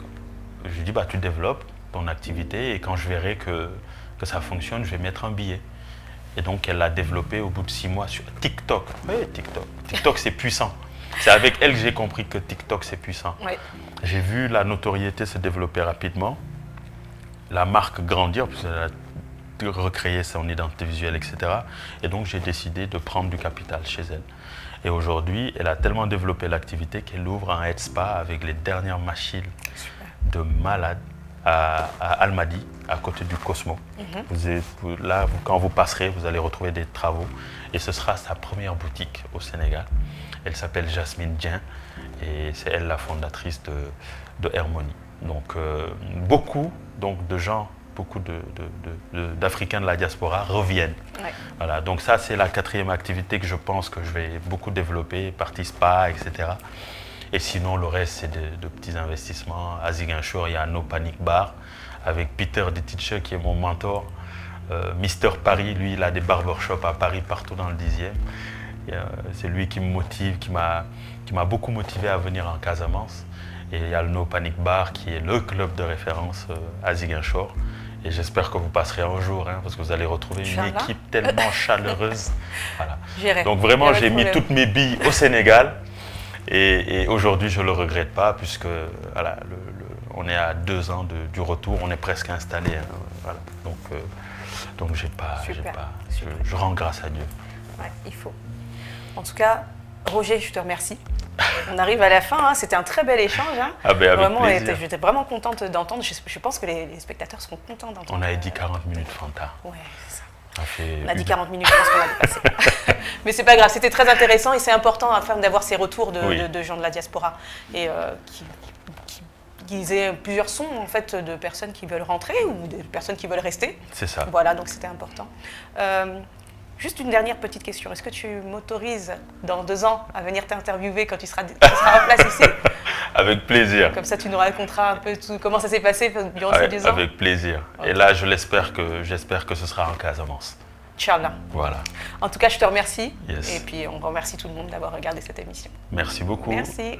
je lui dis, tu développes ton activité et quand je verrai que ça fonctionne, je vais mettre un billet. Et donc, elle l'a développé au bout de 6 mois sur TikTok. Oui, TikTok. TikTok, c'est puissant. C'est avec elle que j'ai compris que TikTok, c'est puissant. Oui. J'ai vu la notoriété se développer rapidement, la marque grandir, parce qu'elle a recréé son identité visuelle, etc. Et donc, j'ai décidé de prendre du capital chez elle. Et aujourd'hui, elle a tellement développé l'activité qu'elle ouvre un head spa avec les dernières machines de malade à Almadies, à côté du Cosmo. Là, quand vous passerez, vous allez retrouver des travaux. Et ce sera sa première boutique au Sénégal. Elle s'appelle Jasmine Dien et c'est elle la fondatrice de Harmony. Donc, beaucoup de gens, beaucoup d'Africains de la diaspora reviennent. Ouais. Voilà, donc ça, c'est la 4e activité que je pense que je vais beaucoup développer, partie spa, etc. Et sinon, le reste, c'est de petits investissements. À Ziguinchor, il y a No Panic Bar avec Peter Detitche qui est mon mentor. Mister Paris, lui, il a des barbershops à Paris, partout dans le 10e. C'est lui qui me motive, qui m'a beaucoup motivé à venir en Casamance. Et il y a le No Panic Bar qui est le club de référence à Ziguinchor. Et j'espère que vous passerez un jour, parce que vous allez retrouver une équipe tellement chaleureuse. Voilà. Donc vraiment, j'ai mis toutes mes billes au Sénégal. Et aujourd'hui, je ne le regrette pas, puisque voilà, on est à 2 ans du retour, on est presque installé. Hein, voilà. Donc je rends grâce à Dieu. Ouais, il faut. En tout cas, Roger, je te remercie. On arrive à la fin, hein. C'était un très bel échange. Hein. Ah ben, avec vraiment, plaisir. j'étais vraiment contente d'entendre. Je pense que les spectateurs seront contents d'entendre. On avait dit 40 minutes, Fanta. Ouais, c'est ça. On a dit 40 minutes, je pense qu'on a dépassé. Mais c'est pas grave, c'était très intéressant et c'est important afin d'avoir ces retours de gens de la diaspora et qu'ils aient plusieurs sons en fait de personnes qui veulent rentrer ou de personnes qui veulent rester. C'est ça. Voilà, donc c'était important. Juste une dernière petite question. Est-ce que tu m'autorises dans 2 ans à venir t'interviewer quand tu seras en place ici? Avec plaisir. Comme ça, tu nous raconteras un peu comment ça s'est passé durant ces 2 ans. Avec plaisir. Okay. Et là, j'espère que ce sera en Casamance. Inch'Allah. Voilà. En tout cas, je te remercie. Yes. Et puis, on remercie tout le monde d'avoir regardé cette émission. Merci beaucoup. Merci.